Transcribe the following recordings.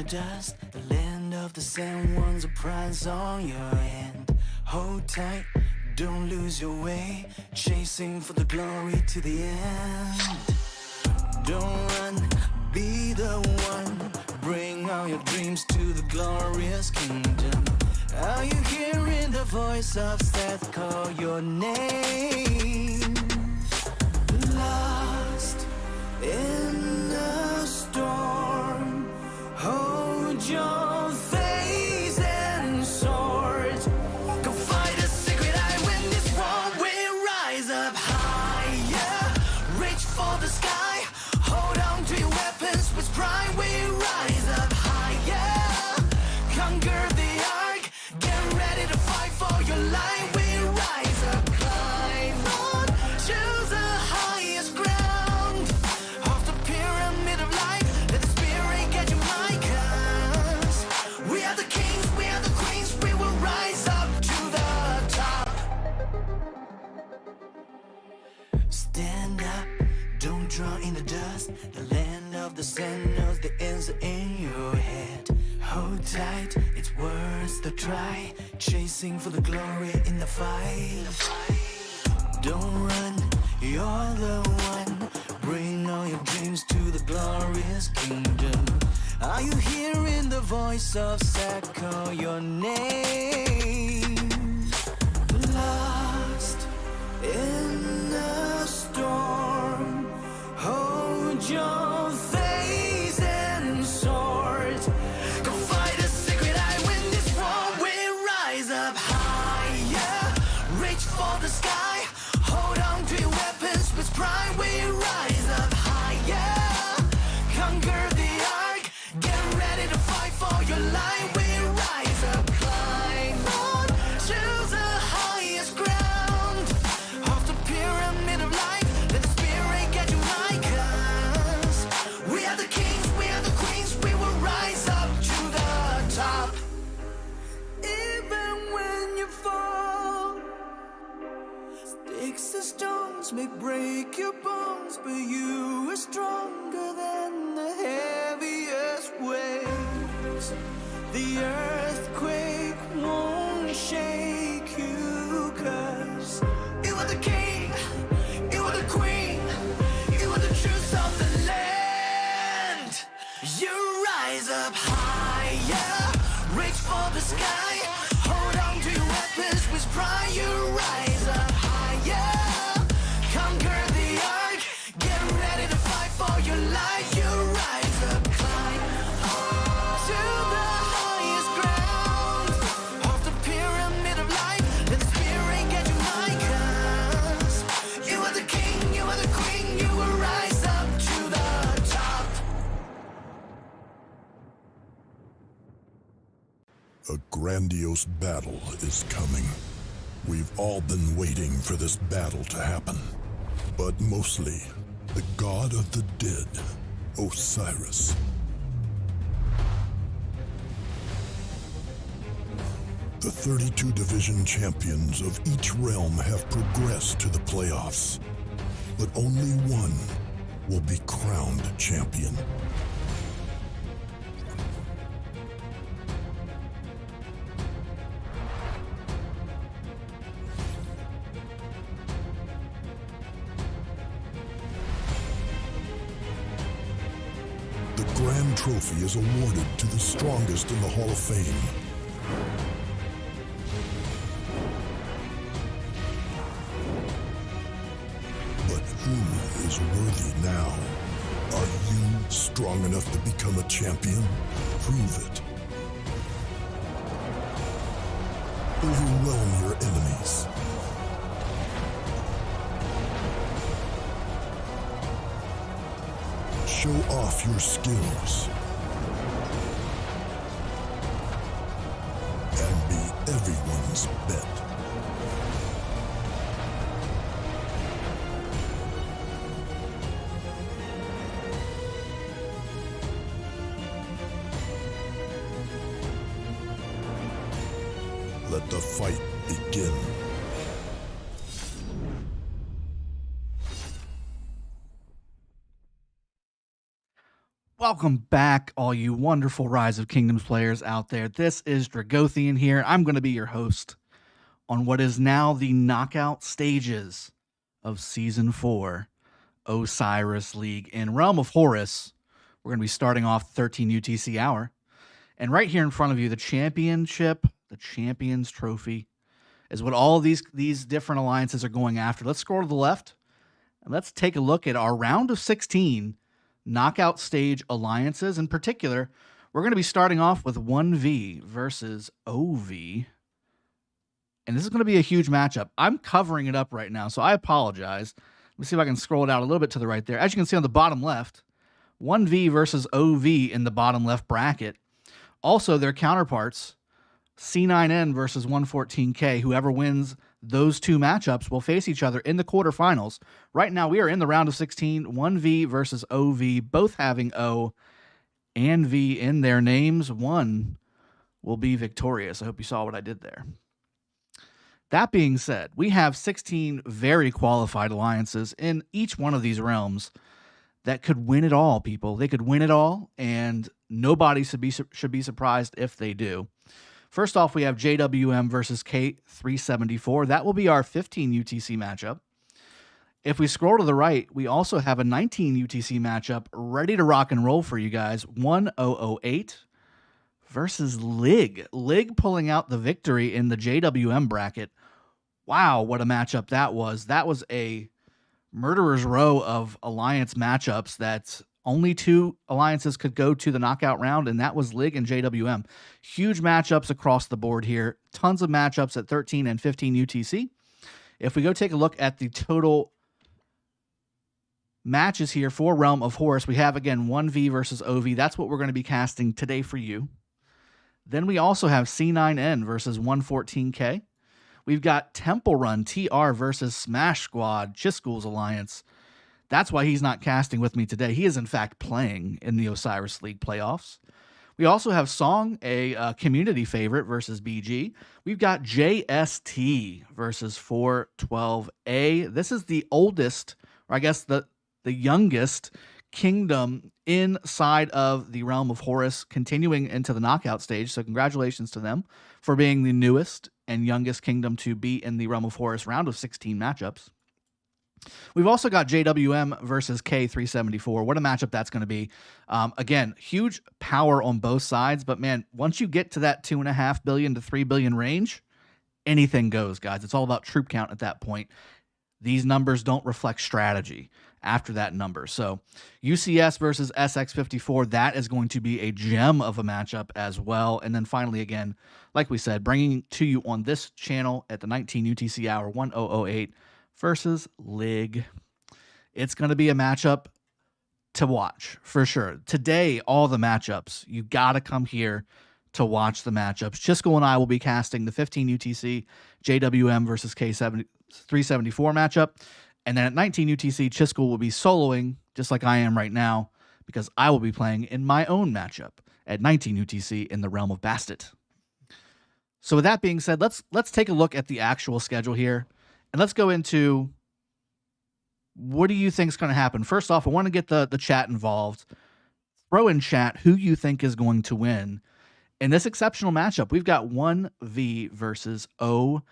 the dust, the land of the sand ones, a prize on your hand. Hold tight, don't lose your way, chasing for the glory to the end. Don't run, be the one, bring all your dreams to the glorious kingdom. Are you hearing the voice of Seth call your name? Lost in the storm, hold your face and sword. Go fight a secret eye, win this war. We rise up higher, reach for the sky, hold on to your weapons with pride. We rise up higher, conquer the ark, get ready to fight for your life. We rise up, climb on, choose the highest ground of the pyramid of life. Let the spirit get you high, 'cause we are the kings, we are the queens. We will rise up to the top. Stand up, don't draw in the dust. The land of the sand knows the answer in your head. Hold tight, it's worth the try, chasing for the glory in the fight. Don't run, you're the one, bring all your dreams to the glorious kingdom. Are you hearing the voice of Seth call your name? Lost in the storm, hold your face and sword. Go fight a secret eye, win this war. We rise up higher, reach for the sky, hold on to your weapons with pride. We rise up higher, conquer the ark, get ready to fight for your life. We rise up, climb on, choose the highest ground of the pyramid of life. Let the spirit get you high, 'cause we are the kings, we are the queens. We will rise up to the top. Even when you fall, sticks and stones may break your bones, but you are stronger than the heaviest waves. The earthquake won't shake you, 'cause you are the king, you are the queen, you are the truth of the land. You rise up higher, reach for the sky, hold on to your weapons with pride. You rise up higher, conquer the ark, get ready to fight for your life. You rise up, climb to the highest ground of the pyramid of life. Let the spirit get you high, 'cause you are the king, you are the queen. You will rise up to the top. A grandiose battle is coming. We've all been waiting for this battle to happen. But mostly, the god of the dead, Osiris. The 32 division champions of each realm have progressed to the playoffs, but only one will be crowned champion. The Grand Trophy is awarded to the strongest in the Hall of Fame. But who is worthy now? Are you strong enough to become a champion? Prove it. Overwhelm your enemies. Show off your skills. And be everyone's bet. Let the fight begin. Welcome back, all you wonderful Rise of Kingdoms players out there. This is Dragothian here. I'm going to be your host on what is now the knockout stages of Season 4, Osiris League. In Realm of Horus, we're going to be starting off 13 UTC hour. And right here in front of you, the championship, the Champions Trophy, is what all of these different alliances are going after. Let's scroll to the left, and let's take a look at our round of 16 knockout stage alliances. In particular, we're going to be starting off with OneV versus OV. And this is going to be a huge matchup. I'm covering it up right now, so I apologize. Let me see if I can scroll it out a little bit to the right there. As you can see on the bottom left, OneV versus OV in the bottom left bracket. Also, their counterparts, C9N versus 114K. Whoever wins those two matchups will face each other in the quarterfinals. Right now, we are in the round of 16, OneV versus OV, both having O and V in their names. One will be victorious. I hope you saw what I did there. That being said, we have 16 very qualified alliances in each one of these realms that could win it all, people. They could win it all, and nobody should be surprised if they do. First off, we have JWM versus K374. That will be our 15 UTC matchup. If we scroll to the right, we also have a 19 UTC matchup ready to rock and roll for you guys. 1008 versus Lig. Lig pulling out the victory in the JWM bracket. Wow, what a matchup that was. That was a murderer's row of alliance matchups that only two alliances could go to the knockout round, and that was Lig and JWM. Huge matchups across the board here. Tons of matchups at 13 and 15 UTC. If we go take a look at the total matches here for Realm of Horus, we have, again, OneV versus OV. That's what we're going to be casting today for you. Then we also have C9N versus 114K. We've got Temple Run TR versus Smash Squad, Chiscool's alliance. That's why he's not casting with me today. He is, in fact, playing in the Osiris League playoffs. We also have Song, a community favorite, versus BG. We've got JST versus 412A. This is the oldest, or I guess the youngest kingdom inside of the Realm of Horus, continuing into the knockout stage. So congratulations to them for being the newest and youngest kingdom to be in the Realm of Horus round of 16 matchups. We've also got JWM versus K374. What a matchup that's going to be. Again, huge power on both sides, but man, once you get to that 2.5 billion to 3 billion range, anything goes, guys. It's all about troop count at that point. These numbers don't reflect strategy after that number. So UCS versus SX54, that is going to be a gem of a matchup as well. And then finally, again, like we said, bringing to you on this channel at the 19 UTC hour, 1008 versus Lig. It's going to be a matchup to watch for sure. Today, all the matchups, you got to come here to watch the matchups. Chiscool and I will be casting the 15 UTC JWM versus K374 matchup. And then at 19 UTC, Chiscool will be soloing, just like I am right now, because I will be playing in my own matchup at 19 UTC in the Realm of Bastet. So with that being said, let's take a look at the actual schedule here. And let's go into what do you think is going to happen. First off, I want to get the chat involved. Throw in chat who you think is going to win. In this exceptional matchup, we've got OneV versus OV.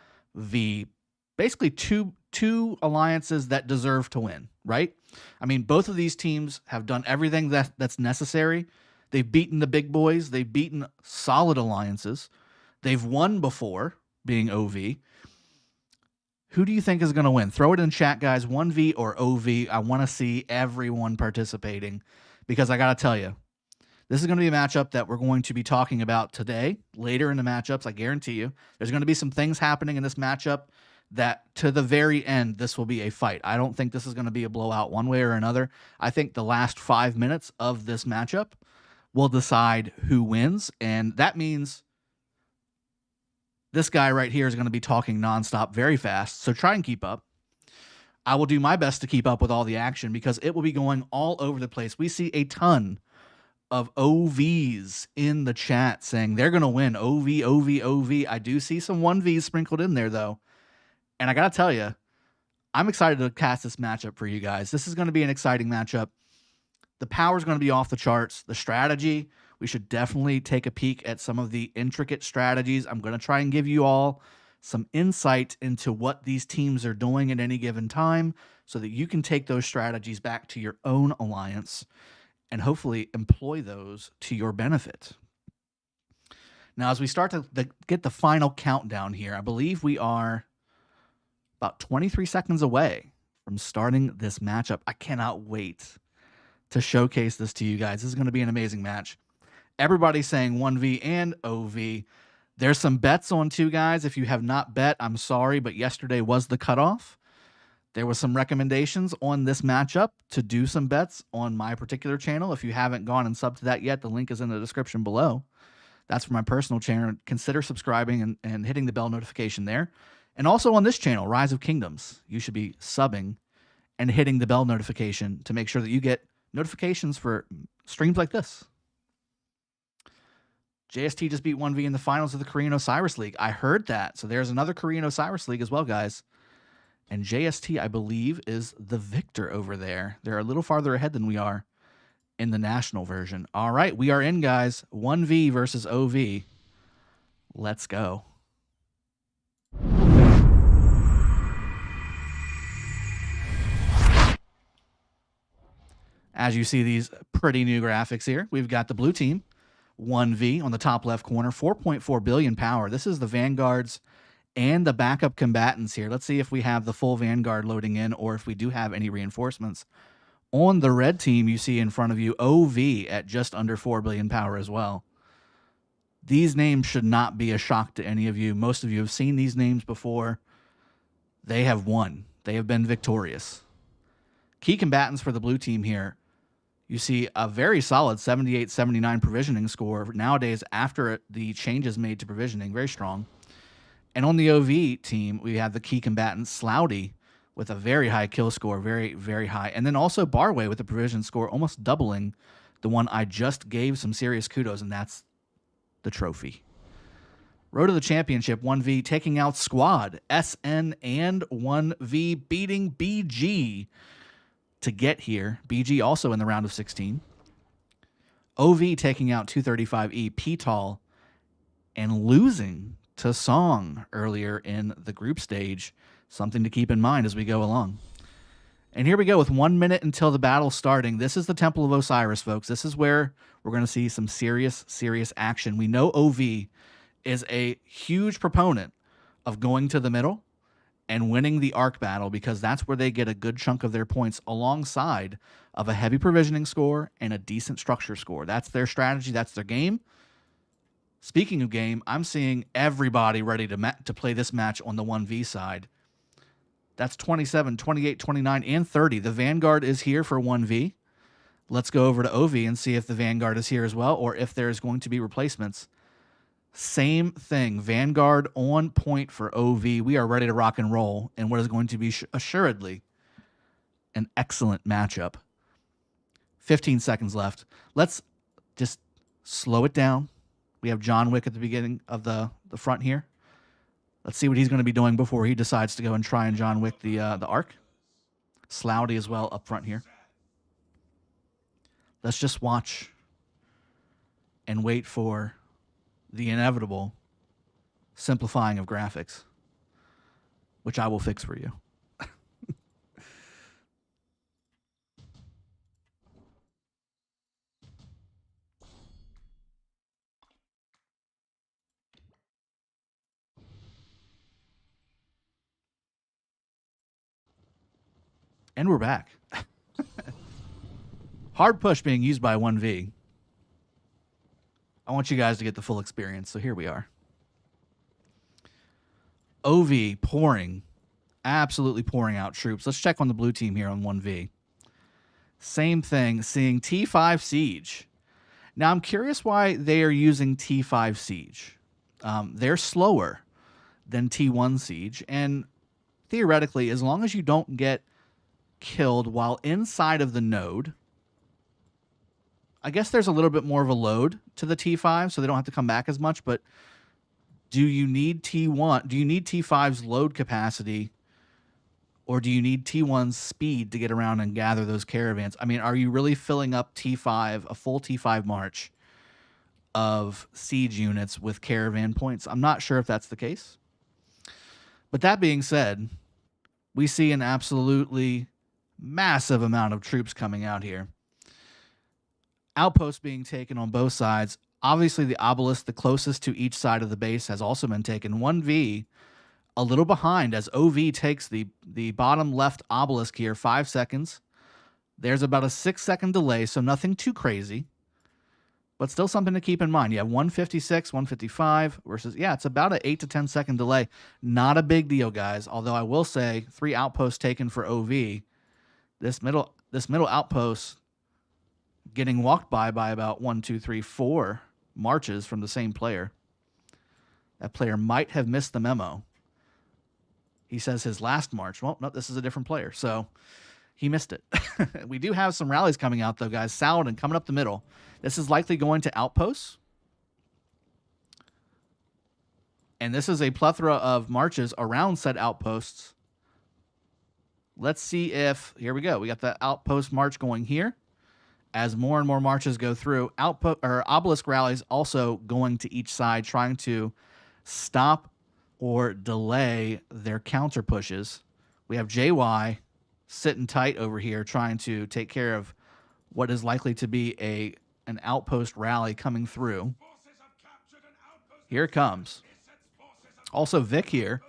Basically two alliances that deserve to win, right? I mean, both of these teams have done everything that's necessary. They've beaten the big boys. They've beaten solid alliances. They've won before, being OV. Who do you think is going to win? Throw it in chat, guys. OneV or OV. I want to see everyone participating because I got to tell you, this is going to be a matchup that we're going to be talking about today, later in the matchups. I guarantee you there's going to be some things happening in this matchup that to the very end, this will be a fight. I don't think this is going to be a blowout one way or another. I think the last 5 minutes of this matchup will decide who wins, and that means this guy right here is going to be talking nonstop very fast, so try and keep up. I will do my best to keep up with all the action because it will be going all over the place. We see a ton of OVs in the chat saying they're going to win. OV, OV, OV. I do see some 1Vs sprinkled in there, though. And I got to tell you, I'm excited to cast this matchup for you guys. This is going to be an exciting matchup. The power is going to be off the charts. The strategy, we should definitely take a peek at some of the intricate strategies. I'm going to try and give you all some insight into what these teams are doing at any given time so that you can take those strategies back to your own alliance and hopefully employ those to your benefit. Now, as we start to get the final countdown here, I believe we are about 23 seconds away from starting this matchup. I cannot wait to showcase this to you guys. This is going to be an amazing match. Everybody's saying 1V and OV. There's some bets on two guys. If you have not bet, I'm sorry, but yesterday was the cutoff. There was some recommendations on this matchup to do some bets on my particular channel. If you haven't gone and subbed to that yet, the link is in the description below. That's for my personal channel. Consider subscribing and hitting the bell notification there. And also on this channel, Rise of Kingdoms, you should be subbing and hitting the bell notification to make sure that you get notifications for streams like this. JST just beat 1V in the finals of the Korean Osiris League. I heard that. So there's another Korean Osiris League as well, guys. And JST, I believe, is the victor over there. They're a little farther ahead than we are in the national version. All right, we are in, guys. 1V versus OV. Let's go. As you see these pretty new graphics here, we've got the blue team, 1V on the top left corner, 4.4 billion power. This is the Vanguards and the backup combatants here. Let's see if we have the full Vanguard loading in or if we do have any reinforcements. On the red team, you see in front of you OV at just under 4 billion power as well. These names should not be a shock to any of you. Most of you have seen these names before. They have won. They have been victorious. Key combatants for the blue team here. You see a very solid 78-79 provisioning score nowadays after the changes made to provisioning. Very strong. And on the OV team, we have the key combatant Slouty with a very high kill score, very, very high. And then also Barway with a provision score almost doubling the one I just gave some serious kudos, and that's the trophy. Road to the championship, 1V taking out Squad, SN and 1V beating BG to get here. BG also in the round of 16. OV taking out 235E, PTAL, and losing to Song earlier in the group stage. Something to keep in mind as we go along. And here we go with 1 minute until the battle starting. This is the Temple of Osiris, folks. This is where we're going to see some serious, serious action. We know OV is a huge proponent of going to the middle and winning the arc battle because that's where they get a good chunk of their points alongside of a heavy provisioning score and a decent structure score. That's their strategy. That's their game. Speaking of game, I'm seeing everybody ready to play this match on the 1V side. That's 27, 28, 29, and 30. The Vanguard is here for 1V. Let's go over to OV and see if the Vanguard is here as well or if there's going to be replacements. Same thing. Vanguard on point for OV. We are ready to rock and roll in what is going to be assuredly an excellent matchup. 15 seconds left. Let's just slow it down. We have John Wick at the beginning of the front here. Let's see what he's going to be doing before he decides to go and try and John Wick the arc. Slouty as well up front here. Let's just watch and wait for the inevitable simplifying of graphics, which I will fix for you. And we're back. Hard push being used by 1V. I want you guys to get the full experience, so here we are. OV pouring, absolutely pouring out troops. Let's check on the blue team here on 1V. Same thing, seeing T5 Siege. Now, I'm curious why they are using T5 Siege. They're slower than T1 Siege, and theoretically, as long as you don't get killed while inside of the node, I guess there's a little bit more of a load to the T5, so they don't have to come back as much, but do you need T1? Do you need T5's load capacity Or do you need T1's speed to get around and gather those caravans? I mean, are you really filling up T5, a full T5 march of siege units with caravan points? I'm not sure if that's the case. But that being said, we see an absolutely massive amount of troops coming out here. Outposts being taken on both sides. Obviously, the obelisk, the closest to each side of the base, has also been taken. 1V a little behind as OV takes the bottom left obelisk here, 5 seconds. There's about a 6-second delay, so nothing too crazy, but still something to keep in mind. You have 156, 155 versus, yeah, it's about an 8 to 10 second delay. Not a big deal, guys, although I will say 3 outposts taken for OV. This middle outpost getting walked by about 1, 2, 3, 4 marches from the same player. That player might have missed the memo. He says his last march. Well, no, this is a different player, so he missed it. We do have some rallies coming out, though, guys. Saladin coming up the middle. This is likely going to outposts. And this is a plethora of marches around said outposts. Let's see if... Here we go. We got the outpost march going here. As more and more marches go through, obelisk rallies also going to each side, trying to stop or delay their counter pushes. We have JY sitting tight over here trying to take care of what is likely to be an outpost rally coming through. Here it comes. Also Vic here.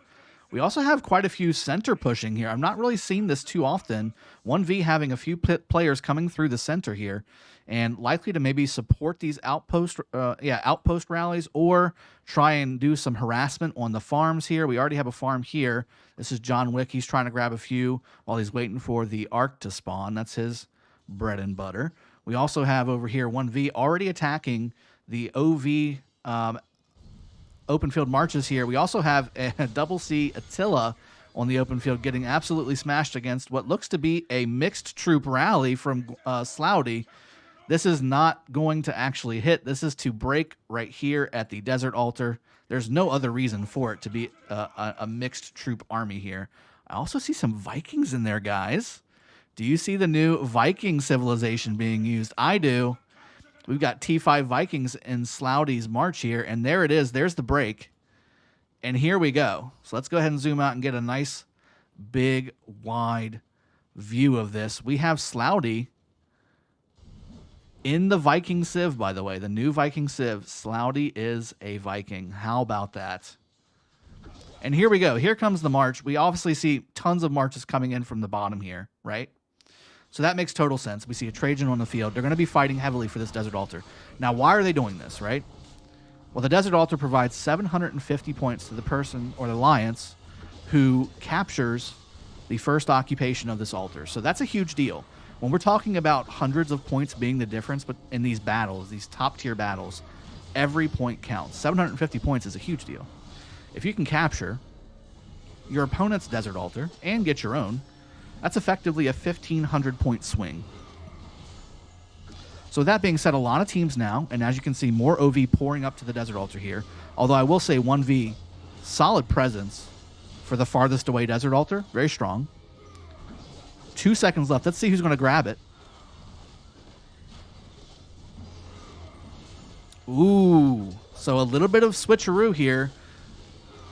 We also have quite a few center pushing here. I'm not really seeing this too often. 1V having a few players coming through the center here and likely to maybe support these outpost rallies or try and do some harassment on the farms here. We already have a farm here. This is John Wick. He's trying to grab a few while he's waiting for the Ark to spawn. That's his bread and butter. We also have over here 1V already attacking the OV open field marches here. We also have a double C Attila on the open field getting absolutely smashed against what looks to be a mixed troop rally from Sloudy. This is not going to actually hit. This is to break right here at the desert altar. There's no other reason for it to be a mixed troop army here. I also see some Vikings in there, guys. Do you see the new Viking civilization being used? I do. We've got T5 Vikings in Sloudy's march here, and there it is. There's the break. And here we go. So let's go ahead and zoom out and get a nice, big, wide view of this. We have Sloudy in the Viking Civ, by the way. The new Viking Civ. Sloudy is a Viking. How about that? And here we go. Here comes the march. We obviously see tons of marches coming in from the bottom here, right? So that makes total sense. We see a Trajan on the field. They're going to be fighting heavily for this Desert Altar. Now, why are they doing this, right? Well, the Desert Altar provides 750 points to the person or the alliance who captures the first occupation of this altar. So that's a huge deal. When we're talking about hundreds of points being the difference but in these battles, these top-tier battles, every point counts. 750 points is a huge deal. If you can capture your opponent's Desert Altar and get your own, that's effectively a 1,500-point swing. So with that being said, a lot of teams now, and as you can see, more OV pouring up to the Desert Altar here. Although I will say 1V, solid presence for the farthest away Desert Altar. Very strong. 2 seconds left. Let's see who's going to grab it. Ooh. So a little bit of switcheroo here.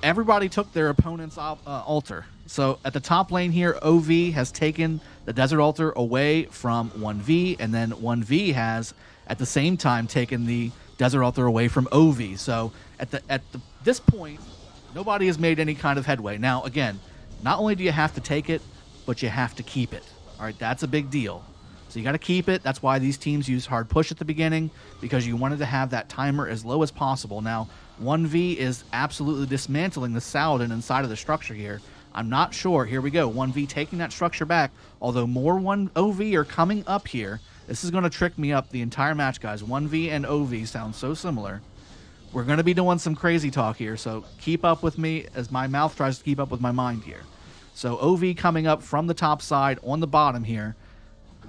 Everybody took their opponent's altar. So at the top lane here, OV has taken the Desert Altar away from 1V, and then 1V has, at the same time, taken the Desert Altar away from OV. So at this point, nobody has made any kind of headway. Now, again, not only do you have to take it, but you have to keep it. All right, that's a big deal. So you got to keep it. That's why these teams use hard push at the beginning, because you wanted to have that timer as low as possible. Now, 1V is absolutely dismantling the Saladin inside of the structure here. I'm not sure. Here we go. 1V taking that structure back, although more 1OV are coming up here. This is going to trick me up the entire match, guys. 1V and OV sound so similar. We're going to be doing some crazy talk here, so keep up with me as my mouth tries to keep up with my mind here. So OV coming up from the top side on the bottom here.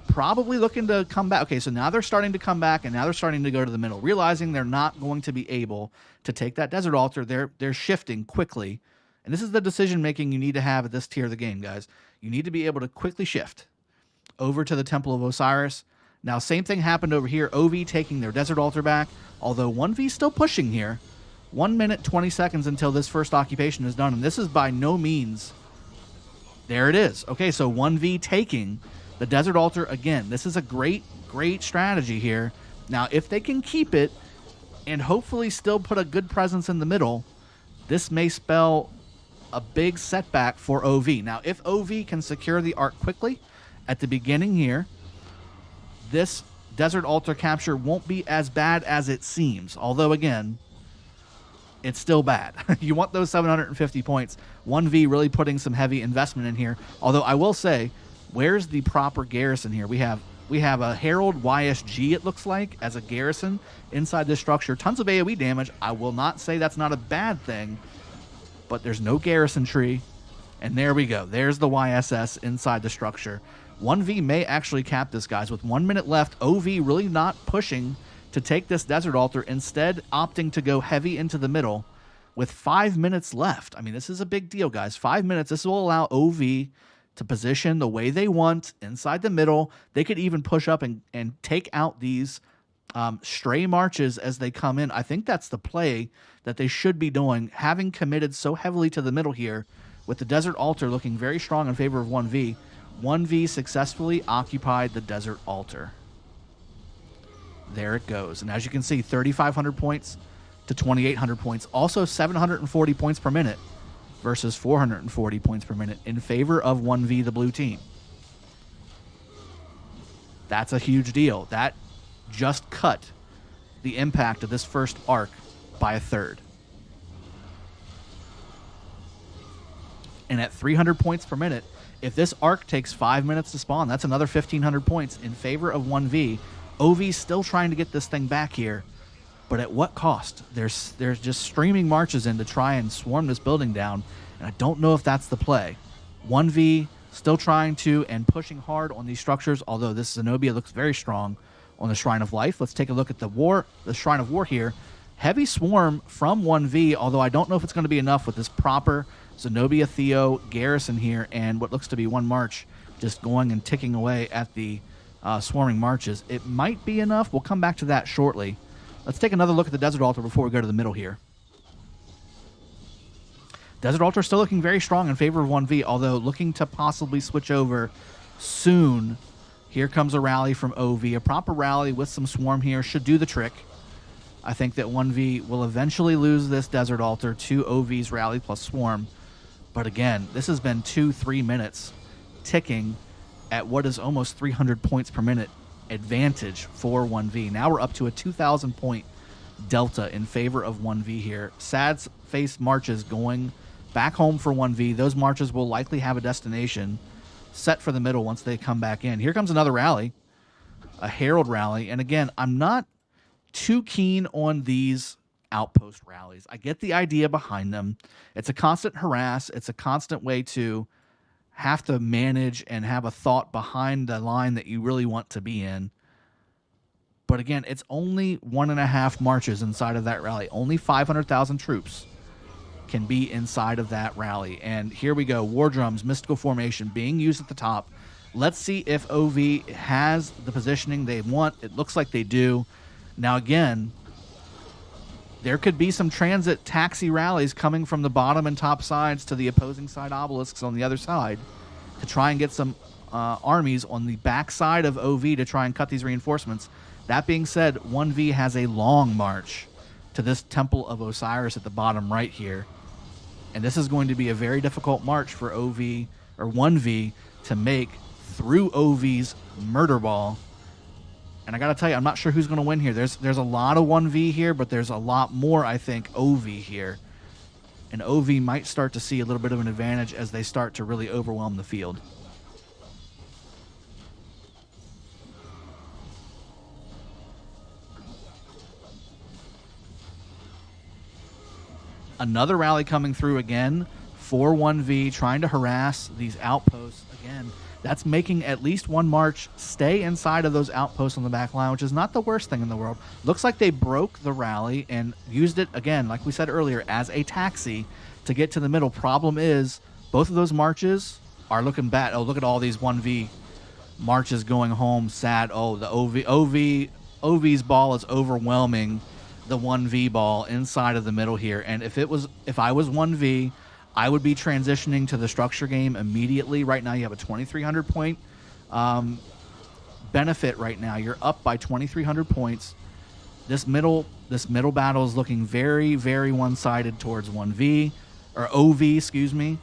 Probably looking to come back. Okay, so now they're starting to come back, and now they're starting to go to the middle, realizing they're not going to be able to take that Desert Altar. They're shifting quickly And this is the decision making you need to have at this tier of the game, guys. You need to be able to quickly shift over to the Temple of Osiris. Now, same thing happened over here. OV taking their Desert Altar back, although 1V still pushing here. 1 minute, 20 seconds until this first occupation is done, and this is by no means... There it is. Okay, so 1V taking the Desert Altar again. This is a great, great strategy here. Now, if they can keep it and hopefully still put a good presence in the middle, this may spell a big setback for OV. Now, if OV can secure the arc quickly at the beginning here, this Desert Altar capture won't be as bad as it seems. Although, again, it's still bad. You want those 750 points. 1V really putting some heavy investment in here. Although I will say, where's the proper garrison here? We have a Herald YSG, it looks like, as a garrison inside this structure. Tons of AoE damage. I will not say that's not a bad thing, but there's no garrison tree. And there we go. There's the YSS inside the structure. 1V may actually cap this, guys. With 1 minute left, OV really not pushing to take this Desert Altar, instead opting to go heavy into the middle with 5 minutes left. I mean, this is a big deal, guys. 5 minutes. This will allow OV to position the way they want inside the middle. They could even push up and take out these stray marches as they come in. I think that's the play that they should be doing, having committed so heavily to the middle here, with the Desert Altar looking very strong in favor of 1V. 1V successfully occupied the Desert Altar. There it goes. And as you can see, 3,500 points to 2,800 points. Also 740 points per minute versus 440 points per minute in favor of 1V, the blue team. That's a huge deal. That just cut the impact of this first arc by a third. And at 300 points per minute, if this arc takes 5 minutes to spawn, that's another 1,500 points in favor of 1V. OV's still trying to get this thing back here, but at what cost? There's just streaming marches in to try and swarm this building down, and I don't know if that's the play. 1V still trying to and pushing hard on these structures, although this Zenobia looks very strong on the Shrine of Life. Let's take a look at the Shrine of War here. Heavy swarm from 1V, although I don't know if it's going to be enough with this proper Zenobia Theo garrison here and what looks to be one march just going and ticking away at the swarming marches. It might be enough. We'll come back to that shortly. Let's take another look at the Desert Altar before we go to the middle here. Desert Altar still looking very strong in favor of 1V, although looking to possibly switch over soon. Here comes a rally from OV. A proper rally with some swarm here should do the trick. I think that 1V will eventually lose this Desert Altar to OV's rally plus swarm. But again, this has been 2-3 minutes ticking at what is almost 300 points per minute advantage for 1V. Now we're up to a 2,000 point delta in favor of 1V here. Sad face marches going back home for 1V. Those marches will likely have a destination set for the middle once they come back in. Here comes another rally, a Herald rally. And again, I'm not too keen on these outpost rallies. I get the idea behind them. It's a constant harass. It's a constant way to have to manage and have a thought behind the line that you really want to be in. But again, it's only 1.5 marches inside of that rally. Only 500,000 troops can be inside of that rally. And here we go. War drums, mystical formation being used at the top. Let's see if OV has the positioning they want. It looks like they do. Now again, there could be some transit taxi rallies coming from the bottom and top sides to the opposing side obelisks on the other side to try and get some armies on the back side of OV to try and cut these reinforcements. That being said, 1V has a long march to this Temple of Osiris at the bottom right here. And this is going to be a very difficult march for OV or 1V to make through OV's murder ball. And I got to tell you, I'm not sure who's going to win here. There's a lot of 1V here, but there's a lot more, I think, OV here. And OV might start to see a little bit of an advantage as they start to really overwhelm the field. Another rally coming through again for 1V, trying to harass these outposts. Again, That's making at least one march stay inside of those outposts on the back line, which is not the worst thing in the world. Looks like they broke the rally and used it, again, like we said earlier, as a taxi to get to the middle. Problem is, both of those marches are looking bad. Oh, look at all these 1V marches going home. Sad. Oh, the OV's ball is overwhelming the 1V ball inside of the middle here. And if I was 1V, I would be transitioning to the structure game immediately. Right now, you have a 2,300 point benefit. Right now, you're up by 2,300 points. This middle battle is looking very, very one-sided towards 1V or OV. Excuse me.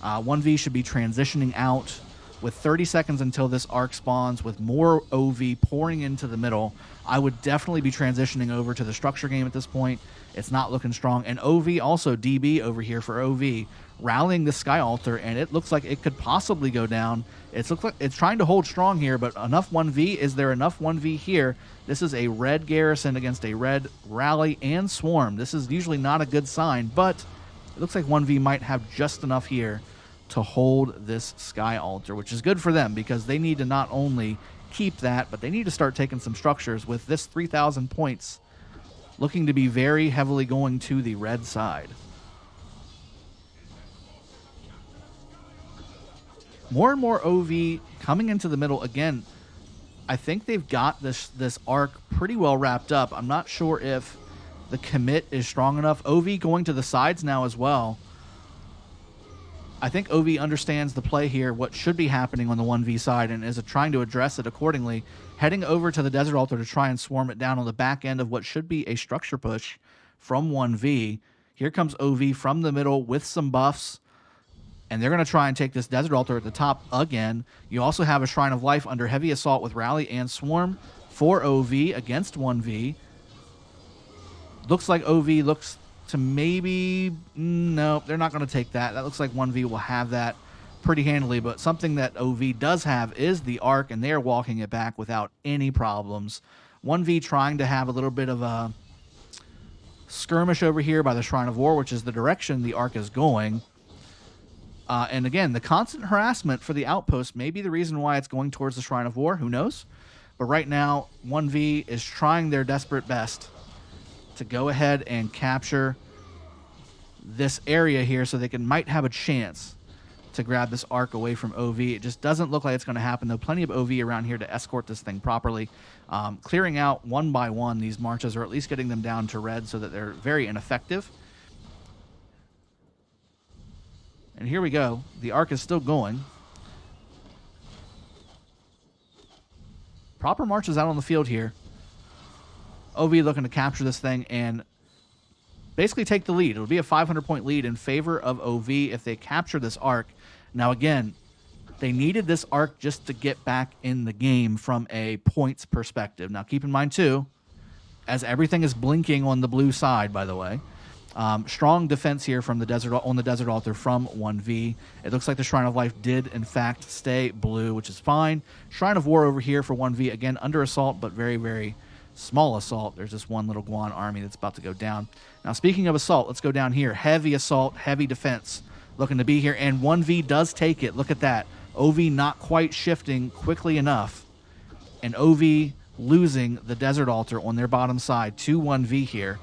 1V should be transitioning out with 30 seconds until this arc spawns, with more OV pouring into the middle. I would definitely be transitioning over to the structure game at this point. It's not looking strong. And OV also, DB over here for OV, rallying the Sky Altar, and it looks like it could possibly go down. It looks like it's trying to hold strong here, but enough 1V? Is there enough 1V here? This is a red garrison against a red rally and swarm. This is usually not a good sign, but it looks like 1V might have just enough here to hold this Sky Altar, which is good for them because they need to not only keep that, but they need to start taking some structures with this 3,000 points looking to be very heavily going to the red side. More and more OV coming into the middle. Again, I think they've got this arc pretty well wrapped up. I'm not sure if the commit is strong enough. OV going to the sides now as well. I think OV understands the play here, what should be happening on the 1V side, and is trying to address it accordingly, heading over to the Desert Altar to try and swarm it down on the back end of what should be a structure push from 1V. Here comes OV from the middle with some buffs, and they're going to try and take this Desert Altar at the top again. You also have a Shrine of Life under heavy assault with Rally and Swarm for OV against 1V. Looks like OV looks to maybe... No, they're not going to take that. That looks like 1V will have that pretty handily, but something that OV does have is the arc, and they are walking it back without any problems. 1V trying to have a little bit of a skirmish over here by the Shrine of War, which is the direction the arc is going. And again, the constant harassment for the outpost may be the reason why it's going towards the Shrine of War. Who knows? But right now, 1V is trying their desperate best to go ahead and capture this area here so they might have a chance to grab this arc away from OV. It just doesn't look like it's going to happen, though. Plenty of OV around here to escort this thing properly. Clearing out one by one these marches, or at least getting them down to red so that they're very ineffective. And here we go. The arc is still going. Proper marches out on the field here. OV looking to capture this thing and basically take the lead. It'll be a 500-point lead in favor of OV if they capture this arc. Now, again, they needed this arc just to get back in the game from a points perspective. Now, keep in mind, too, as everything is blinking on the blue side, by the way, strong defense here from the Desert Altar from 1V. It looks like the Shrine of Life did, in fact, stay blue, which is fine. Shrine of War over here for 1V. Again, under assault, but very, very small assault. There's just one little Guan army that's about to go down. Now, speaking of assault, let's go down here. Heavy assault, heavy defense looking to be here, and 1V does take it. Look at that. OV not quite shifting quickly enough, and OV losing the Desert Altar on their bottom side to 1V here,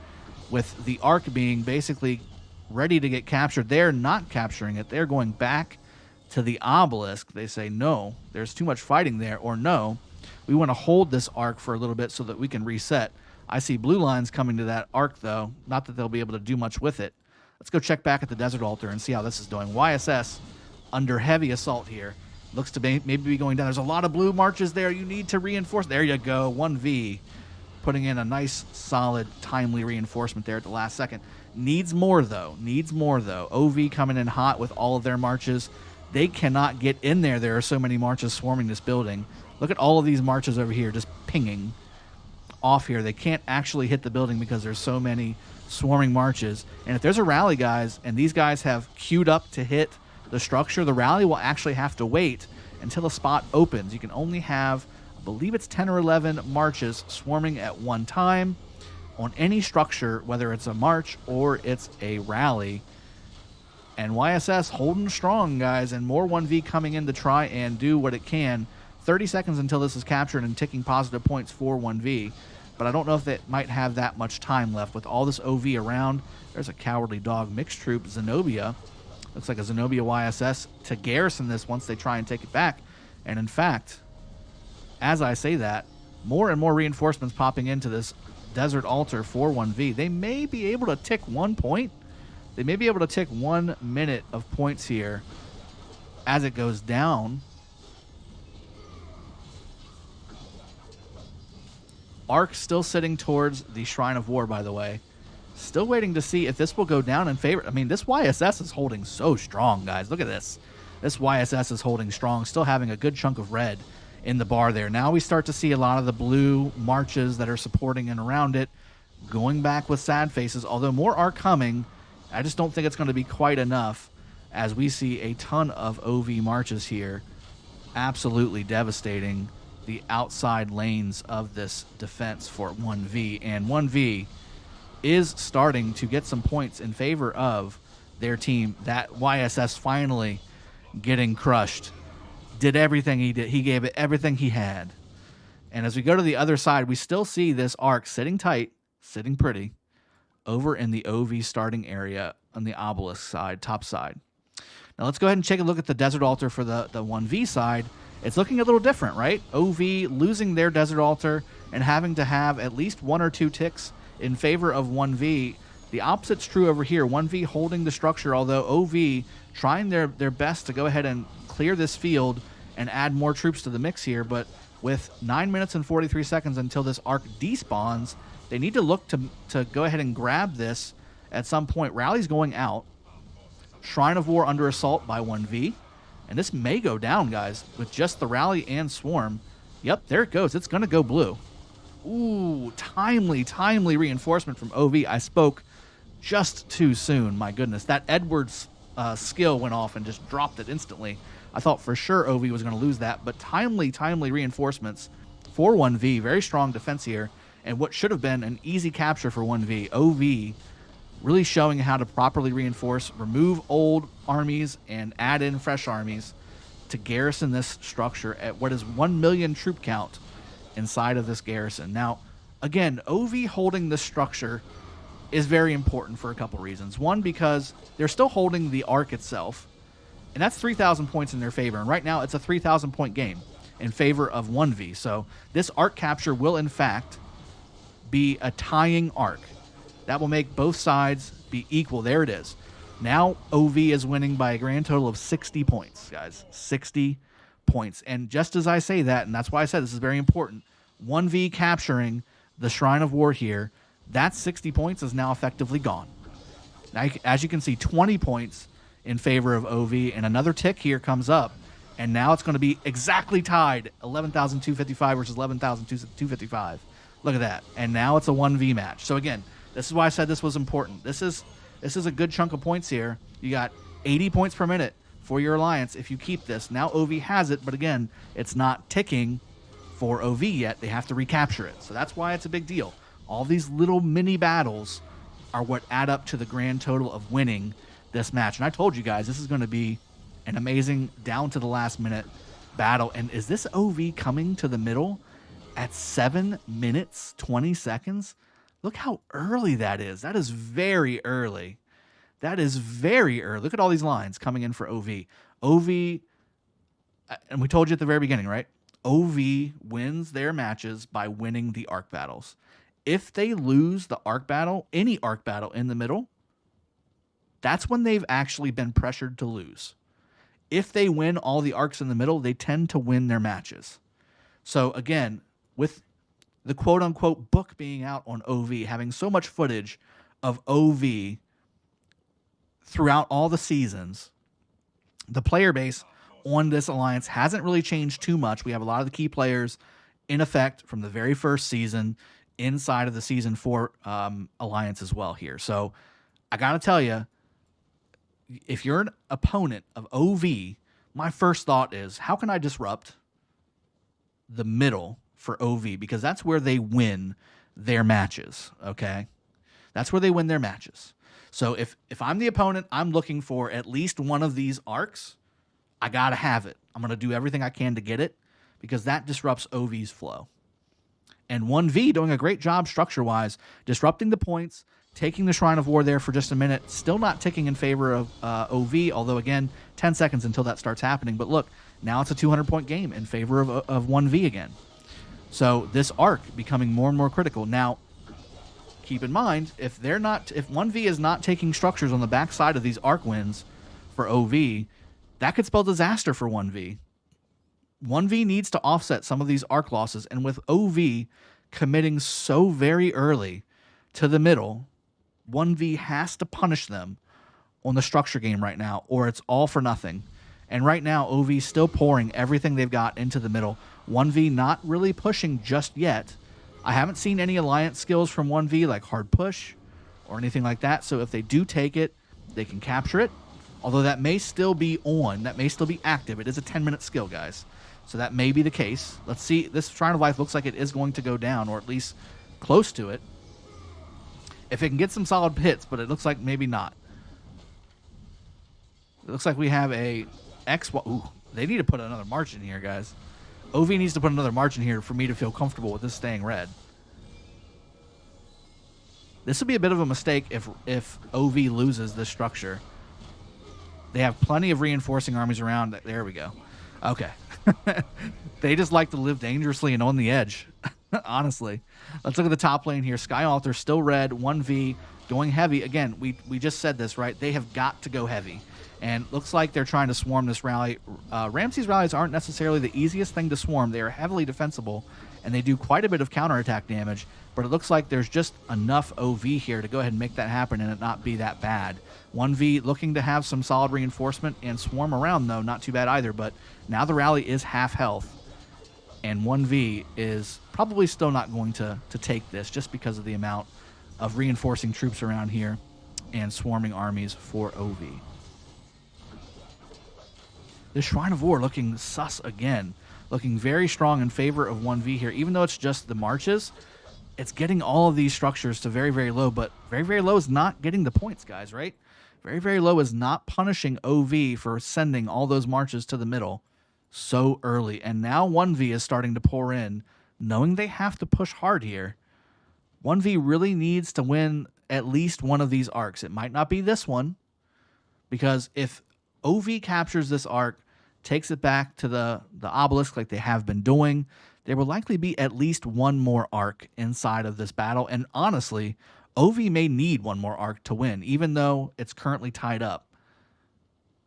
with the arc being basically ready to get captured. They're not capturing it. They're going back to the obelisk. They say, no, there's too much fighting there, or no, we want to hold this arc for a little bit so that we can reset. I see blue lines coming to that arc, though. Not that they'll be able to do much with it. Let's go check back at the Desert Altar and see how this is doing. YSS under heavy assault here. Looks to maybe be going down. There's a lot of blue marches there. You need to reinforce. There you go. 1V putting in a nice, solid, timely reinforcement there at the last second. Needs more, though. Needs more, though. OV coming in hot with all of their marches. They cannot get in there. There are so many marches swarming this building. Look at all of these marches over here just pinging off here. They can't actually hit the building because there's so many swarming marches. And if there's a rally, guys, and these guys have queued up to hit the structure, the rally will actually have to wait until a spot opens. You can only have, I believe it's 10 or 11 marches swarming at one time on any structure, whether it's a march or it's a rally. And YSS holding strong, guys, and more 1V coming in to try and do what it can. 30 seconds until this is captured and ticking positive points for 1V. But I don't know if it might have that much time left with all this OV around. There's a Cowardly Dog mixed troop, Zenobia. Looks like a Zenobia YSS to garrison this once they try and take it back. And in fact, as I say that, more and more reinforcements popping into this Desert Altar for 1V. They may be able to tick 1 point. They may be able to tick 1 minute of points here as it goes down. Arc still sitting towards the Shrine of War, by the way. Still waiting to see if this will go down in favor. I mean, this YSS is holding so strong, guys. Look at this. This YSS is holding strong, still having a good chunk of red in the bar there. Now we start to see a lot of the blue marches that are supporting and around it going back with sad faces, although more are coming. I just don't think it's going to be quite enough as we see a ton of OV marches here. Absolutely devastating the outside lanes of this defense for 1V. And 1V is starting to get some points in favor of their team. That YSS finally getting crushed. Did everything he did. He gave it everything he had. And as we go to the other side, we still see this Arc sitting tight, sitting pretty, over in the OV starting area on the obelisk side, top side. Now let's go ahead and take a look at the Desert Altar for the 1V side. It's looking a little different, right? OV losing their Desert Altar and having to have at least 1 or 2 ticks in favor of 1V. The opposite's true over here. 1V holding the structure, although OV trying their best to go ahead and clear this field and add more troops to the mix here. But with 9 minutes and 43 seconds until this Arc despawns, they need to look to go ahead and grab this at some point. Rally's going out. Shrine of War under assault by 1V. And this may go down, guys, with just the Rally and Swarm. Yep, there it goes. It's going to go blue. Ooh, timely reinforcement from OV. I spoke just too soon. My goodness. That Edwards skill went off and just dropped it instantly. I thought for sure OV was going to lose that, but timely reinforcements for 1V. Very strong defense here. And what should have been an easy capture for 1V. OV really showing how to properly reinforce, remove old armies, and add in fresh armies to garrison this structure at what is 1 million troop count inside of this garrison. Now, again, OV holding this structure is very important for a couple reasons. One, because they're still holding the Arc itself, and that's 3,000 points in their favor. And right now, it's a 3,000 point game in favor of 1V. So this Arc capture will, in fact, be a tying Arc. That will make both sides be equal. There it is. Now OV is winning by a grand total of 60 points, guys. 60 points. And just as I say that, and that's why I said this is very important, 1V capturing the Shrine of War here, that 60 points is now effectively gone. Now, as you can see, 20 points in favor of OV, and another tick here comes up, and now it's going to be exactly tied, 11,255 versus 11,255. Look at that. And now it's a 1V match. So again, this is why I said this was important. This is a good chunk of points here. You got 80 points per minute for your alliance if you keep this. Now OV has it, but again, it's not ticking for OV yet. They have to recapture it. So that's why it's a big deal. All these little mini battles are what add up to the grand total of winning this match. And I told you guys, this is going to be an amazing down to the last minute battle. And is this OV coming to the middle at 7 minutes, 20 seconds? Look how early that is. That is very early. That is very early. Look at all these lines coming in for OV. OV, and we told you at the very beginning, right? OV wins their matches by winning the Arc battles. If they lose the Arc battle, any Arc battle in the middle, that's when they've actually been pressured to lose. If they win all the Arcs in the middle, they tend to win their matches. So again, with the quote-unquote book being out on OV, having so much footage of OV throughout all the seasons, the player base on this alliance hasn't really changed too much. We have a lot of the key players in effect from the very first season inside of the Season 4 alliance as well here. So I got to tell you, if you're an opponent of OV, my first thought is, how can I disrupt the middle for OV? Because that's where they win their matches, okay? That's where they win their matches. So if I'm the opponent, I'm looking for at least one of these arcs. I got to have it. I'm going to do everything I can to get it because that disrupts OV's flow. And 1V doing a great job structure-wise, disrupting the points, taking the Shrine of War there for just a minute, still not ticking in favor of OV, although, again, 10 seconds until that starts happening. But look, now it's a 200-point game in favor of 1V again. So this arc becoming more and more critical. Now, keep in mind, if 1V is not taking structures on the backside of these arc wins for OV, that could spell disaster for 1V. 1V needs to offset some of these arc losses, and with OV committing so very early to the middle, 1V has to punish them on the structure game right now, or it's all for nothing. And right now, OV still pouring everything they've got into the middle. 1V not really pushing just yet. I haven't seen any alliance skills from 1V like hard push or anything like that, so if they do take it, they can capture it. Although that may still be on, that may still be active. It is a 10-minute skill, guys. So that may be the case. Let's see. This Shrine of Life looks like it is going to go down, or at least close to it. If it can get some solid hits, but it looks like maybe not. It looks like we have a X. Ooh, they need to put another march in here, guys. OV needs to put another march in here for me to feel comfortable with this staying red. This would be a bit of a mistake if OV loses this structure. They have plenty of reinforcing armies around. There we go. Okay. They just like to live dangerously and on the edge, honestly. Let's look at the top lane here. Sky Altar still red, 1V, going heavy. Again, we just said this, right? They have got to go heavy. And looks like they're trying to swarm this rally. Ramsey's rallies aren't necessarily the easiest thing to swarm. They are heavily defensible, and they do quite a bit of counterattack damage. But it looks like there's just enough OV here to go ahead and make that happen and it not be that bad. 1V looking to have some solid reinforcement and swarm around, though. Not too bad either, but now the rally is half health. And 1V is probably still not going to take this just because of the amount of reinforcing troops around here and swarming armies for OV. The Shrine of War looking sus again. Looking very strong in favor of 1V here. Even though it's just the marches, it's getting all of these structures to very, very low. But very, very low is not getting the points, guys, right? Very, very low is not punishing OV for sending all those marches to the middle so early. And now 1V is starting to pour in, knowing they have to push hard here. 1V really needs to win at least one of these arcs. It might not be this one, because if OV captures this arc, takes it back to the obelisk like they have been doing, there will likely be at least one more arc inside of this battle. And honestly, OV may need one more arc to win, even though it's currently tied up.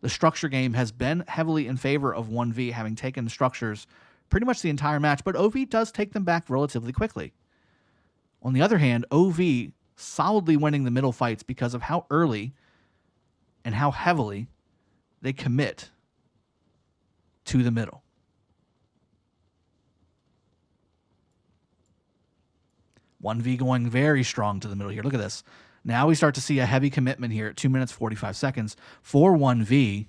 The structure game has been heavily in favor of 1V, having taken the structures pretty much the entire match, but OV does take them back relatively quickly. On the other hand, OV solidly winning the middle fights because of how early and how heavily they commit to the middle. OneV going very strong to the middle here. Look at this. Now we start to see a heavy commitment here at 2 minutes, 45 seconds for 1V.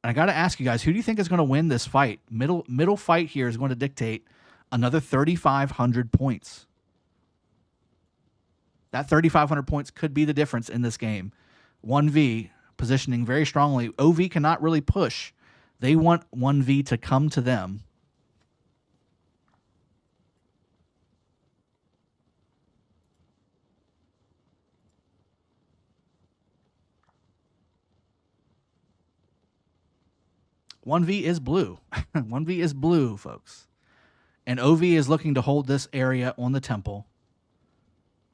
And I got to ask you guys, who do you think is going to win this fight? Middle fight here is going to dictate another 3,500 points. That 3,500 points could be the difference in this game. 1V positioning very strongly. OV cannot really push. They want 1V to come to them. OneV is blue. 1V is blue, folks. And OV is looking to hold this area on the temple.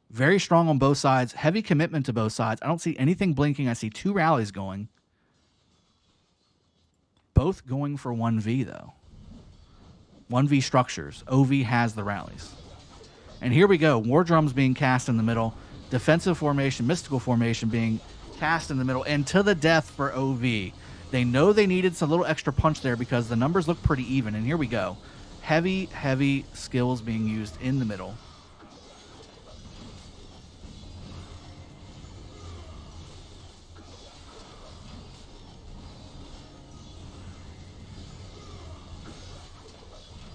Very strong on both sides. Heavy commitment to both sides. I don't see anything blinking. I see two rallies going. Both going for 1V, though. 1V structures. OV has the rallies. And here we go. War drums being cast in the middle. Defensive formation, mystical formation being cast in the middle. And to the death for OV. They know they needed some little extra punch there because the numbers look pretty even. And here we go. Heavy, heavy skills being used in the middle.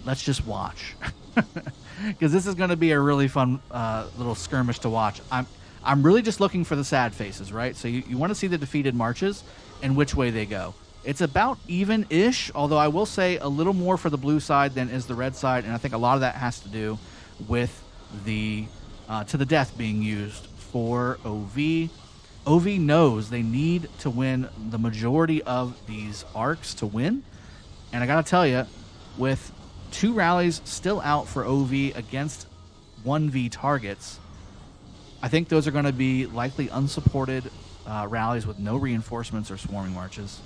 Let's just watch. because this is going to be a really fun little skirmish to watch. I'm really just looking for the sad faces, right? So you want to see the defeated marches and which way they go. It's about even-ish, although I will say a little more for the blue side than is the red side, and I think a lot of that has to do with the to the death being used for OV. OV knows they need to win the majority of these arcs to win, and I gotta tell you, with 2 rallies still out for OV against 1V targets, I think those are going to be likely unsupported rallies with no reinforcements or swarming marches.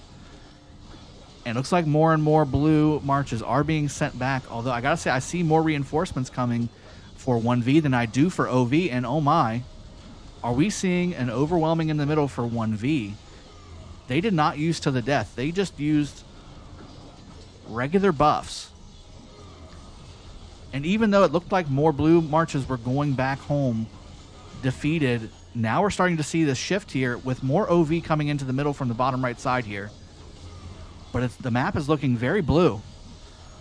And it looks like more and more blue marches are being sent back, although I gotta say I see more reinforcements coming for 1V than I do for OV, and oh my, are we seeing an overwhelming in the middle for 1V? They did not use to the death. They just used regular buffs. And even though it looked like more blue marches were going back home defeated, now we're starting to see this shift here with more OV coming into the middle from the bottom right side here. But the map is looking very blue.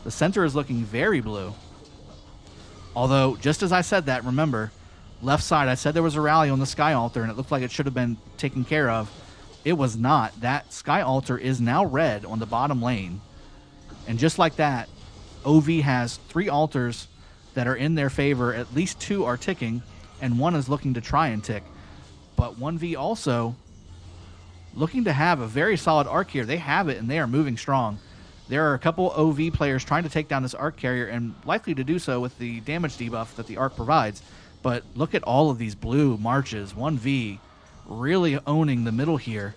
The center is looking very blue. Although, just as I said that, remember, left side, I said there was a rally on the Sky Altar and it looked like it should have been taken care of. It was not. That Sky Altar is now red on the bottom lane. And just like that, OV has 3 altars that are in their favor. At least 2 are ticking, and 1 is looking to try and tick. But 1V also looking to have a very solid arc here. They have it, and they are moving strong. There are a couple OV players trying to take down this arc carrier, and likely to do so with the damage debuff that the arc provides. But look at all of these blue marches. 1V really owning the middle here.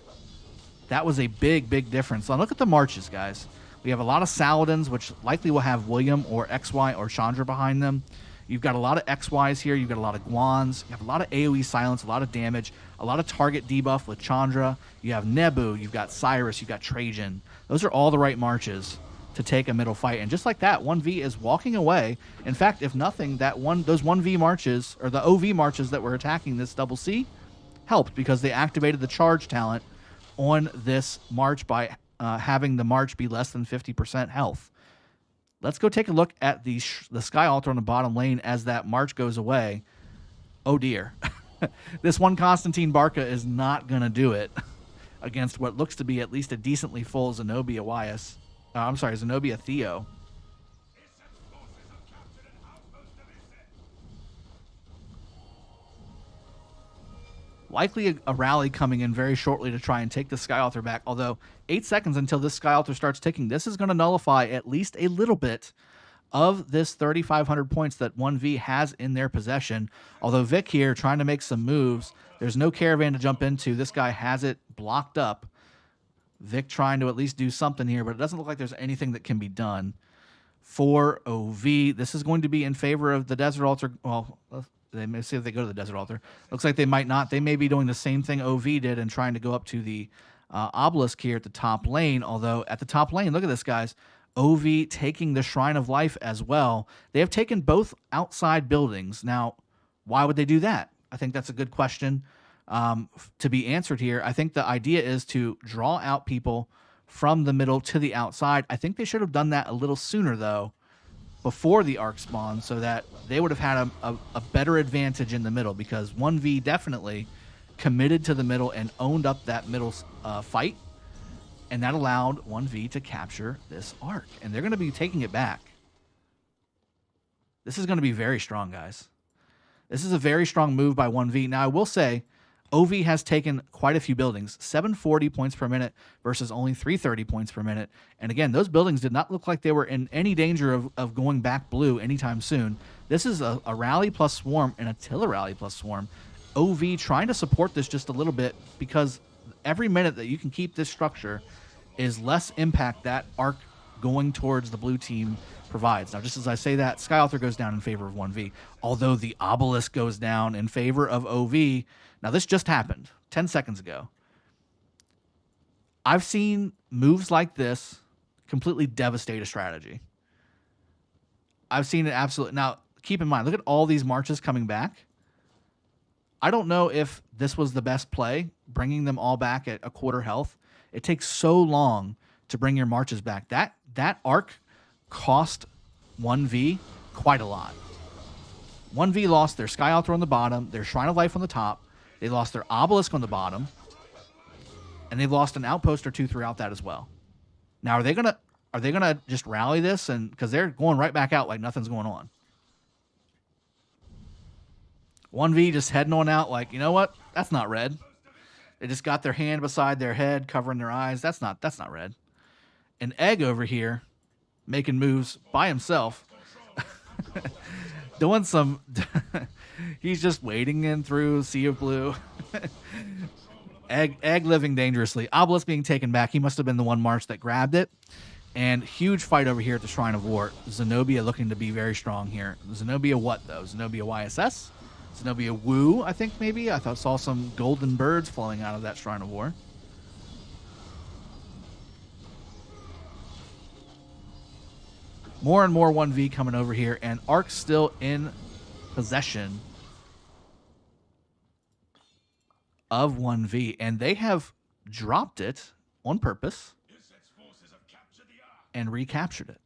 That was a big, big difference. Now look at the marches, guys. We have a lot of Saladins, which likely will have William or XY or Chandra behind them. You've got a lot of XYs here. You've got a lot of Guans. You have a lot of AoE silence, a lot of damage, a lot of target debuff with Chandra. You have Nebu. You've got Cyrus. You've got Trajan. Those are all the right marches to take a middle fight. And just like that, 1V is walking away. In fact, if nothing, those 1V marches, or the OV marches that were attacking this double C, helped because they activated the charge talent on this march by having the march be less than 50% health. Let's go take a look at the Sky Altar on the bottom lane as that march goes away. Oh dear. This one Constantine Barca is not going to do it against what looks to be at least a decently full Zenobia Wyas. Zenobia Theo. Likely a rally coming in very shortly to try and take the Sky Altar back, although 8 seconds until this Sky Altar starts ticking. This is going to nullify at least a little bit of this 3,500 points that 1V has in their possession. Although Vic here trying to make some moves. There's no caravan to jump into. This guy has it blocked up. Vic trying to at least do something here, but it doesn't look like there's anything that can be done for OV. This is going to be in favor of the Desert Altar. Well, they may see if they go to the Desert Altar. Looks like they might not. They may be doing the same thing OV did and trying to go up to the obelisk here at the top lane. Although at the top lane, look at this, guys. OV taking the Shrine of Life as well. They have taken both outside buildings. Now, why would they do that? I think that's a good question to be answered here. I think the idea is to draw out people from the middle to the outside. I think they should have done that a little sooner, though, before the arc spawn, so that they would have had a better advantage in the middle, because 1V definitely committed to the middle and owned up that middle fight, and that allowed 1V to capture this arc, and they're going to be taking it back. This is going to be very strong, guys. This is a very strong move by 1V. Now, I will say, OV has taken quite a few buildings, 740 points per minute versus only 330 points per minute. And again, those buildings did not look like they were in any danger of going back blue anytime soon. This is a rally plus swarm and a Tilla rally plus swarm. OV trying to support this just a little bit, because every minute that you can keep this structure is less impact that arc going towards the blue team provides. Now, just as I say that, Sky Altar goes down in favor of 1V, although the obelisk goes down in favor of OV. Now, this just happened 10 seconds ago. I've seen moves like this completely devastate a strategy. I've seen it absolutely. Now, keep in mind, look at all these marches coming back. I don't know if this was the best play, bringing them all back at a quarter health. It takes so long to bring your marches back. That arc cost 1V quite a lot. 1V lost their Sky Altar on the bottom, their Shrine of Life on the top. They lost their Obelisk on the bottom. And they've lost an outpost or two throughout that as well. Now, are they gonna just rally this? And because they're going right back out like nothing's going on. 1V just heading on out like, you know what? That's not red. They just got their hand beside their head, covering their eyes. That's not red. An Egg over here making moves by himself. Doing some... He's just wading in through Sea of Blue. Egg living dangerously. Obelisk being taken back. He must have been the one March that grabbed it. And huge fight over here at the Shrine of War. Zenobia looking to be very strong here. Zenobia what, though? Zenobia YSS? Zenobia Woo, I think, maybe? I saw some golden birds flowing out of that Shrine of War. More and more 1V coming over here, and Ark's still in possession of 1V, and they have dropped it on purpose and recaptured it.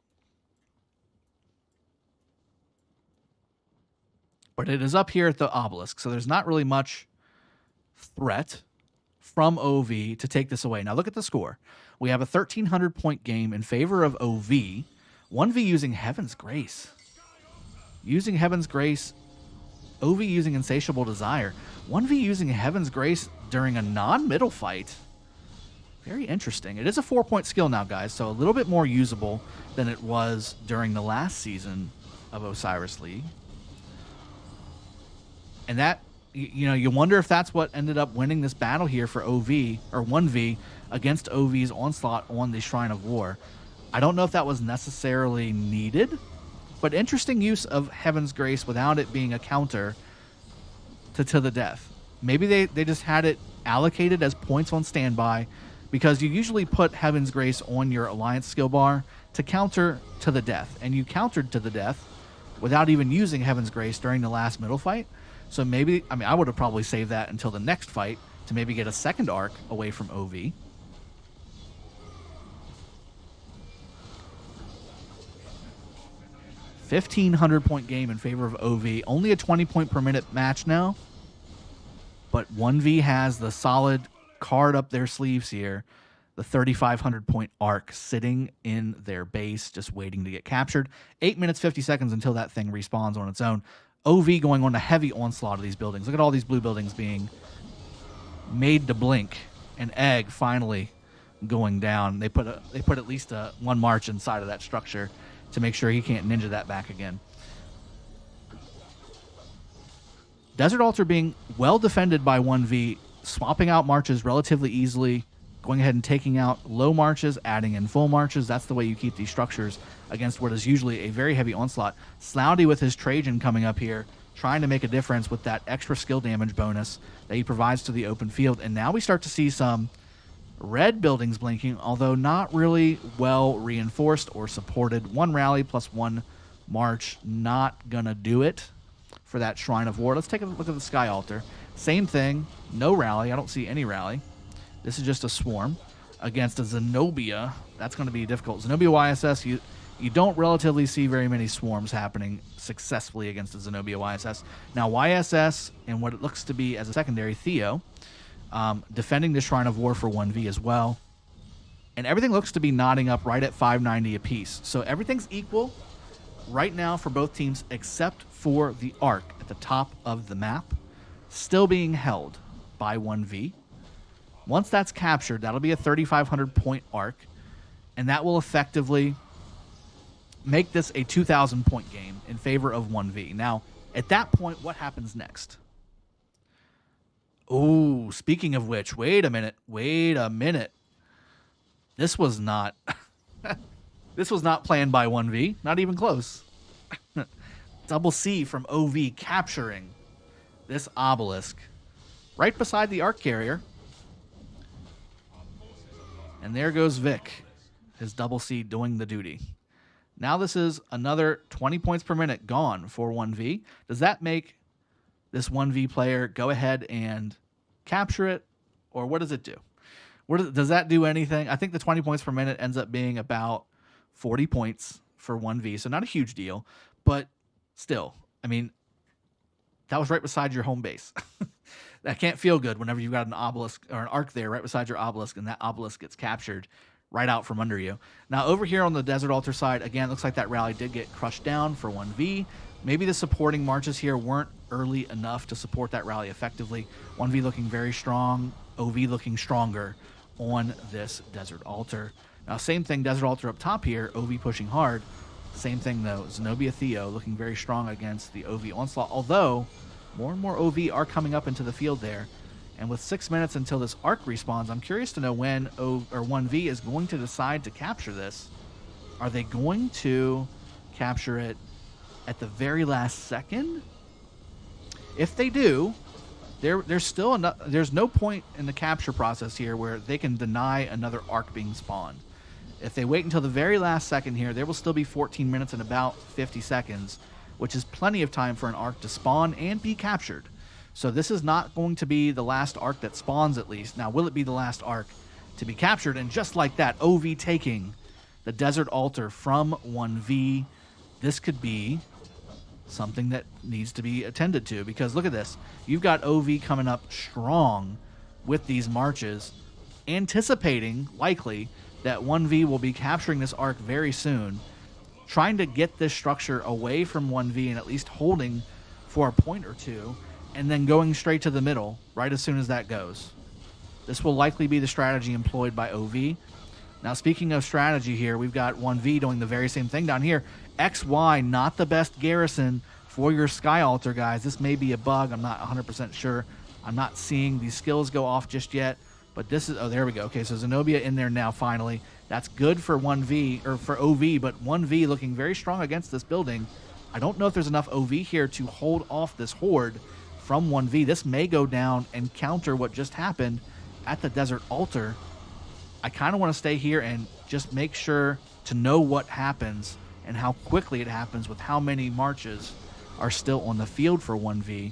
But it is up here at the Obelisk, so there's not really much threat from OV to take this away. Now look at the score. We have a 1,300-point game in favor of OV. 1V using Heaven's Grace. Using Heaven's Grace. OV using Insatiable Desire. 1V using Heaven's Grace during a non-middle fight. Very interesting. It is a 4-point skill now, guys, so a little bit more usable than it was during the last season of Osiris League. And that, you know, you wonder if that's what ended up winning this battle here for OV, or 1V, against OV's onslaught on the Shrine of War. I don't know if that was necessarily needed, but interesting use of Heaven's Grace without it being a counter to the death. Maybe they just had it allocated as points on standby, because you usually put Heaven's Grace on your Alliance skill bar to counter to the death. And you countered to the death without even using Heaven's Grace during the last middle fight. So maybe, I mean, I would have probably saved that until the next fight to maybe get a second arc away from OV. $1,500-point game in favor of OV. Only a 20-point per minute match now. But 1V has the solid card up their sleeves here. The 3,500-point arc sitting in their base, just waiting to get captured. 8 minutes, 50 seconds until that thing respawns on its own. OV going on a heavy onslaught of these buildings. Look at all these blue buildings being made to blink. And Egg finally going down. They put at least one March inside of that structure to make sure he can't ninja that back again. Desert Altar being well defended by 1V, swapping out marches relatively easily, going ahead and taking out low marches, adding in full marches. That's the way you keep these structures against what is usually a very heavy onslaught. Sloudy with his Trajan coming up here, trying to make a difference with that extra skill damage bonus that he provides to the open field. And now we start to see some red buildings blinking, although not really well reinforced or supported. One rally plus one march, not gonna do it for that Shrine of War. Let's take a look at the Sky Altar. Same thing, no rally. I don't see any rally. This is just a swarm against a Zenobia. That's going to be difficult. Zenobia YSS, you don't relatively see very many swarms happening successfully against a Zenobia YSS. Now YSS and what it looks to be as a secondary Theo, defending the Shrine of War for 1V as well. And everything looks to be knotting up right at 590 apiece. So everything's equal right now for both teams except for the arc at the top of the map, still being held by 1V. Once that's captured, that'll be a 3,500-point arc, and that will effectively make this a 2,000-point game in favor of 1V. Now, at that point, what happens next? Oh, speaking of which, wait a minute. This was not this was not planned by 1V, not even close. Double C from OV capturing this obelisk right beside the arc carrier. And there goes Vic, his double C doing the duty. Now this is another 20 points per minute gone for 1V. Does that make this 1V player go ahead and capture it? Or what does it do? Does that do anything? I think the 20 points per minute ends up being about 40 points for 1V. So not a huge deal. But still, I mean, That was right beside your home base. That can't feel good whenever you've got an obelisk or an arc there right beside your obelisk, and that obelisk gets captured right out from under you. Now, over here on the Desert Altar side, again, looks like that rally did get crushed down for 1V. Maybe the supporting marches here weren't early enough to support that rally effectively. 1V looking very strong, OV looking stronger on this Desert Altar. Now, same thing, Desert Altar up top here, OV pushing hard. Same thing, though, Zenobia Theo looking very strong against the OV onslaught, although more and more OV are coming up into the field there. And with 6 minutes until this arc respawns, I'm curious to know when 1V is going to decide to capture this. Are they going to capture it at the very last second? If they do, there's still there's no point in the capture process here where they can deny another arc being spawned. If they wait until the very last second here, there will still be 14 minutes and about 50 seconds, which is plenty of time for an arc to spawn and be captured. So this is not going to be the last arc that spawns, at least. Now, will it be the last arc to be captured? And just like that, OV taking the Desert Altar from 1V. This could be something that needs to be attended to, because look at this. You've got OV coming up strong with these marches, anticipating, likely, that 1V will be capturing this arc very soon, trying to get this structure away from 1V and at least holding for a point or two, and then going straight to the middle right as soon as that goes. This will likely be the strategy employed by OV. Now, speaking of strategy here, we've got 1V doing the very same thing down here. XY, not the best garrison for your Sky Altar, guys. This may be a bug. I'm not 100% sure. I'm not seeing these skills go off just yet. But this is, oh, there we go. Okay, so Zenobia in there now, finally. That's good for 1V, or for OV, but 1V looking very strong against this building. I don't know if there's enough OV here to hold off this horde from 1V. This may go down and counter what just happened at the Desert Altar. I kind of want to stay here and just make sure to know what happens and how quickly it happens with how many marches are still on the field for 1V.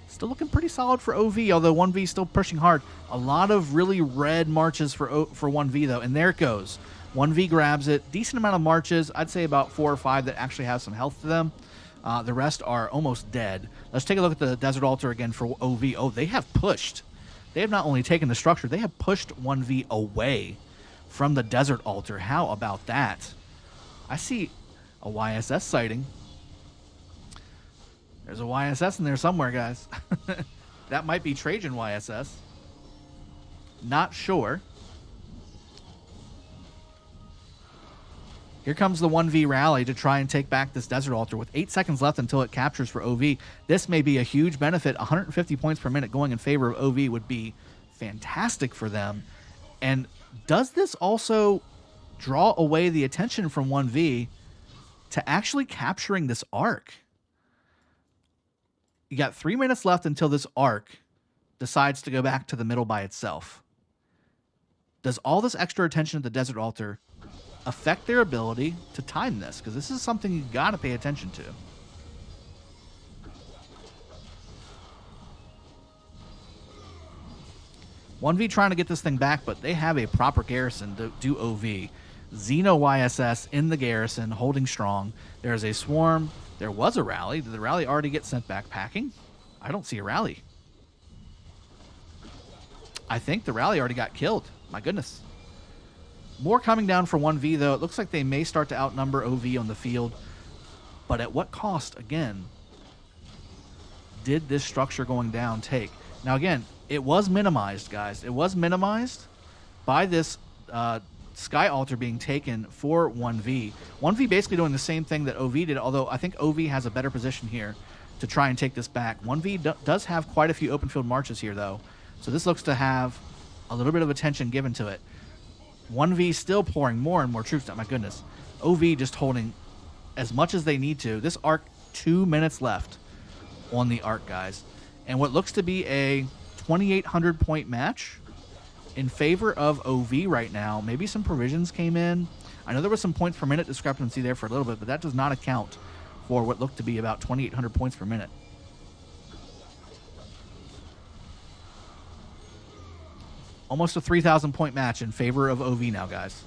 Still looking pretty solid for OV, although 1V still pushing hard. A lot of really red marches for 1V, though, and there it goes. 1V grabs it. Decent amount of marches. I'd say about 4 or 5 that actually have some health to them. The rest are almost dead. Let's take a look at the Desert Altar again for OV. Oh, they have pushed. They have not only taken the structure, they have pushed 1V away from the Desert Altar. How about that? I see a YSS sighting. There's a YSS in there somewhere, guys. That might be Trajan YSS. Not sure. Here comes the 1V rally to try and take back this Desert Altar with 8 seconds left until it captures for OV. This may be a huge benefit. 150 points per minute going in favor of OV would be fantastic for them. And does this also draw away the attention from 1V to actually capturing this arc? You got 3 minutes left until this arc decides to go back to the middle by itself. Does all this extra attention at the Desert Altar affect their ability to time this? Because this is something you got to pay attention to. OneV trying to get this thing back, but they have a proper garrison to do OV. Xeno YSS in the garrison, holding strong. There's a swarm. There was a rally. Did the rally already get sent back packing? I don't see a rally. I think the rally already got killed. My goodness. More coming down for 1V, though. It looks like they may start to outnumber OV on the field. But at what cost, again, did this structure going down take? Now, again, it was minimized, guys. It was minimized by this Sky Altar being taken for 1V. 1V basically doing the same thing that OV did, although I think OV has a better position here to try and take this back. 1V does have quite a few open field marches here, though. So this looks to have a little bit of attention given to it. 1V still pouring more and more troops down. My goodness. OV just holding as much as they need to. This arc, 2 minutes left on the arc, guys. And what looks to be a 2,800 point match in favor of OV right now. Maybe some provisions came in. I know there was some points per minute discrepancy there for a little bit, but that does not account for what looked to be about 2,800 points per minute. Almost a 3,000 point match in favor of OV now, guys.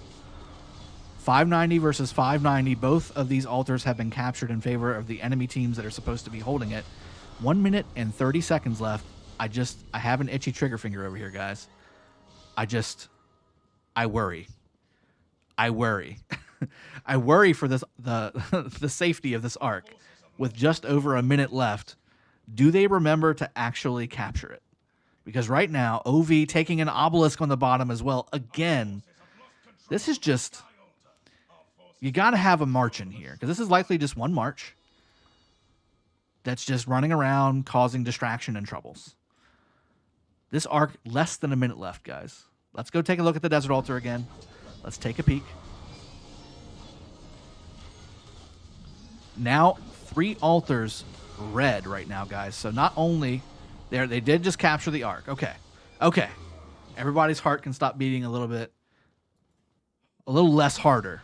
590 versus 590. Both of these altars have been captured in favor of the enemy teams that are supposed to be holding it. 1 minute and 30 seconds left. I have an itchy trigger finger over here, guys. I worry. I worry. I worry for this the safety of this arc. With just over a minute left, do they remember to actually capture it? Because right now, OV taking an obelisk on the bottom as well. Again, this is just... You got to have a march in here, because this is likely just one march that's just running around causing distraction and troubles. This arc, less than a minute left, guys. Let's go take a look at the desert altar again. Let's take a peek. Now, 3 altars red right now, guys. So not only they did just capture the arc. Okay. Everybody's heart can stop beating a little less harder.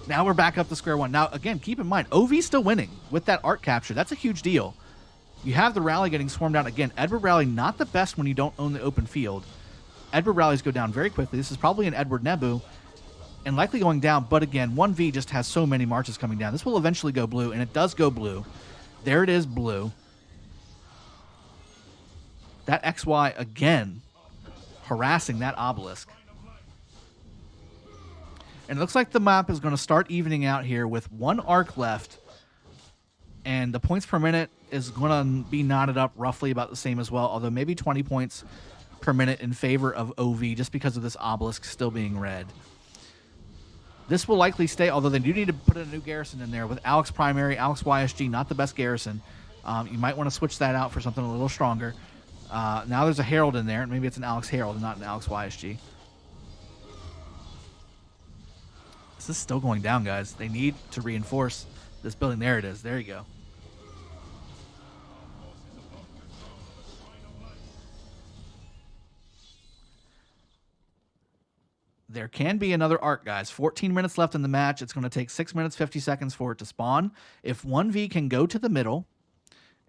Now we're back up to square one. Now, again, keep in mind, OV's still winning with that arc capture. That's a huge deal. You have the rally getting swarmed down. Again, Edward Rally, not the best when you don't own the open field. Edward Rallies go down very quickly. This is probably an Edward Nebu and likely going down. But again, 1V just has so many marches coming down. This will eventually go blue, and it does go blue. There it is, blue. That XY, again, harassing that obelisk. And it looks like the map is going to start evening out here with 1 arc left. And the points per minute is going to be knotted up roughly about the same as well, although maybe 20 points per minute in favor of OV just because of this obelisk still being red. This will likely stay, although they do need to put a new garrison in there with Alex Primary, Alex YSG, not the best garrison. You might want to switch that out for something a little stronger. Now there's a Herald in there, and maybe it's an Alex Herald and not an Alex YSG. This is still going down, guys. They need to reinforce this building. There it is. There you go. There can be another arc, guys. 14 minutes left in the match. It's going to take 6 minutes, 50 seconds for it to spawn. If 1V can go to the middle,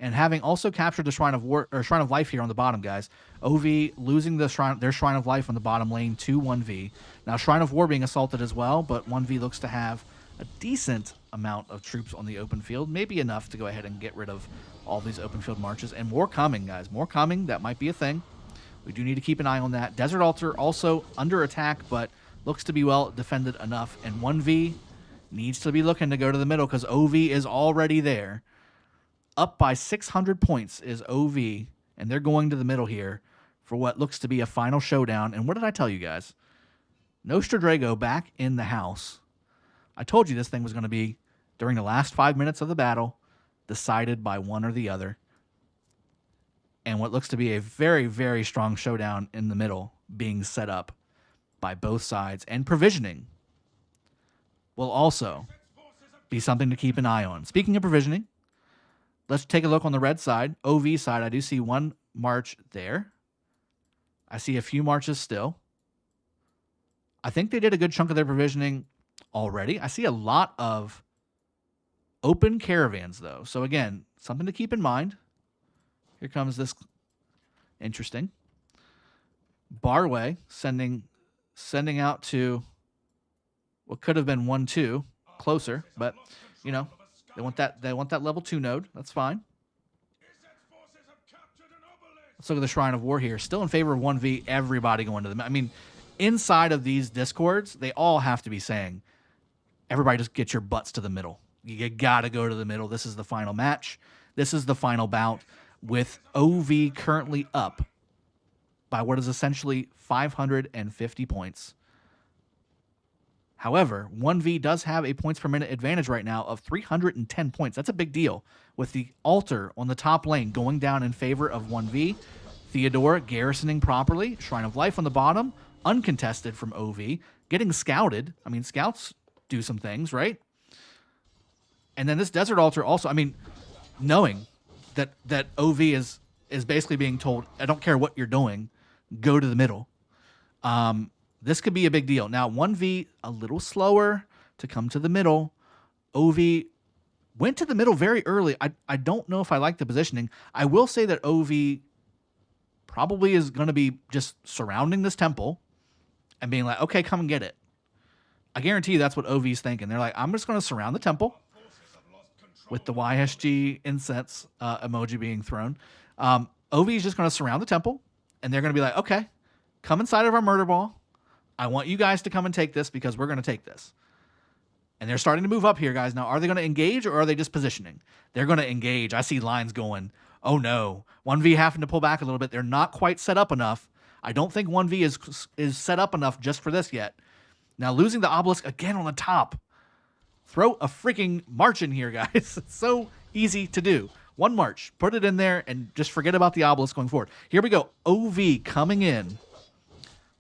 and having also captured the Shrine of War or Shrine of Life here on the bottom, guys. OV losing their Shrine of Life on the bottom lane to 1V. Now Shrine of War being assaulted as well, but 1V looks to have a decent amount of troops on the open field. Maybe enough to go ahead and get rid of all these open field marches. And more coming, guys. More coming. That might be a thing. We do need to keep an eye on that. Desert Altar also under attack, but looks to be well defended enough. And 1V needs to be looking to go to the middle because OV is already there. Up by 600 points is OV, and they're going to the middle here for what looks to be a final showdown. And what did I tell you guys? Nostradrago back in the house. I told you this thing was going to be, during the last 5 minutes of the battle, decided by one or the other. And what looks to be a very, very strong showdown in the middle being set up by both sides. And provisioning will also be something to keep an eye on. Speaking of provisioning, let's take a look on the red side. OV side, I do see 1 march there. I see a few marches still. I think they did a good chunk of their provisioning already. I see a lot of open caravans, though. So, again, something to keep in mind. Here comes this interesting. Barway sending out to what could have been 1-2 closer, but, you know, They want that level 2 node. That's fine. Let's look at the Shrine of War here. Still in favor of 1V. Everybody going to the... I mean, inside of these discords, they all have to be saying, everybody just get your butts to the middle. You got to go to the middle. This is the final match. This is the final bout with OV currently up by what is essentially 550 points. However, 1V does have a points per minute advantage right now of 310 points. That's a big deal. With the altar on the top lane going down in favor of 1V, Theodore garrisoning properly, Shrine of Life on the bottom, uncontested from OV, getting scouted. I mean, scouts do some things, right? And then this Desert Altar also, I mean, knowing that OV is basically being told, I don't care what you're doing, go to the middle. This could be a big deal. Now, 1V, a little slower to come to the middle. OV went to the middle very early. I don't know if I like the positioning. I will say that OV probably is going to be just surrounding this temple and being like, okay, come and get it. I guarantee you that's what OV's thinking. They're like, I'm just going to surround the temple with the YSG incense emoji being thrown. OV is just going to surround the temple, and they're going to be like, okay, come inside of our murder ball. I want you guys to come and take this because we're going to take this. And they're starting to move up here, guys. Now, are they going to engage or are they just positioning? They're going to engage. I see lines going, oh no. 1V having to pull back a little bit. They're not quite set up enough. I don't think 1V is set up enough just for this yet. Now, losing the obelisk again on the top. Throw a freaking march in here, guys. It's so easy to do. One march. Put it in there and just forget about the obelisk going forward. Here we go. OV coming in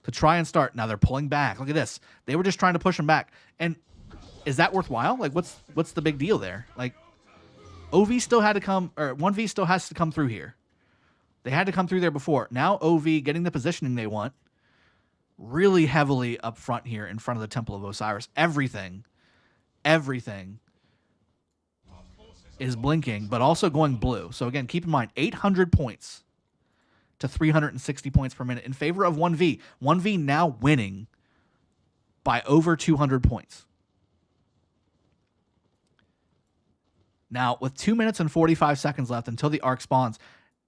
to try and start. Now they're pulling back. Look at this. They were just trying to push them back. And is that worthwhile? Like, what's the big deal there? Like, OV still had to come, or 1V still has to come through here. They had to come through there before. Now OV getting the positioning they want. Really heavily up front here in front of the Temple of Osiris. Everything is blinking, but also going blue. So again, keep in mind, 800 points to 360 points per minute in favor of 1V. 1V now winning by over 200 points. Now, with 2 minutes and 45 seconds left until the arc spawns,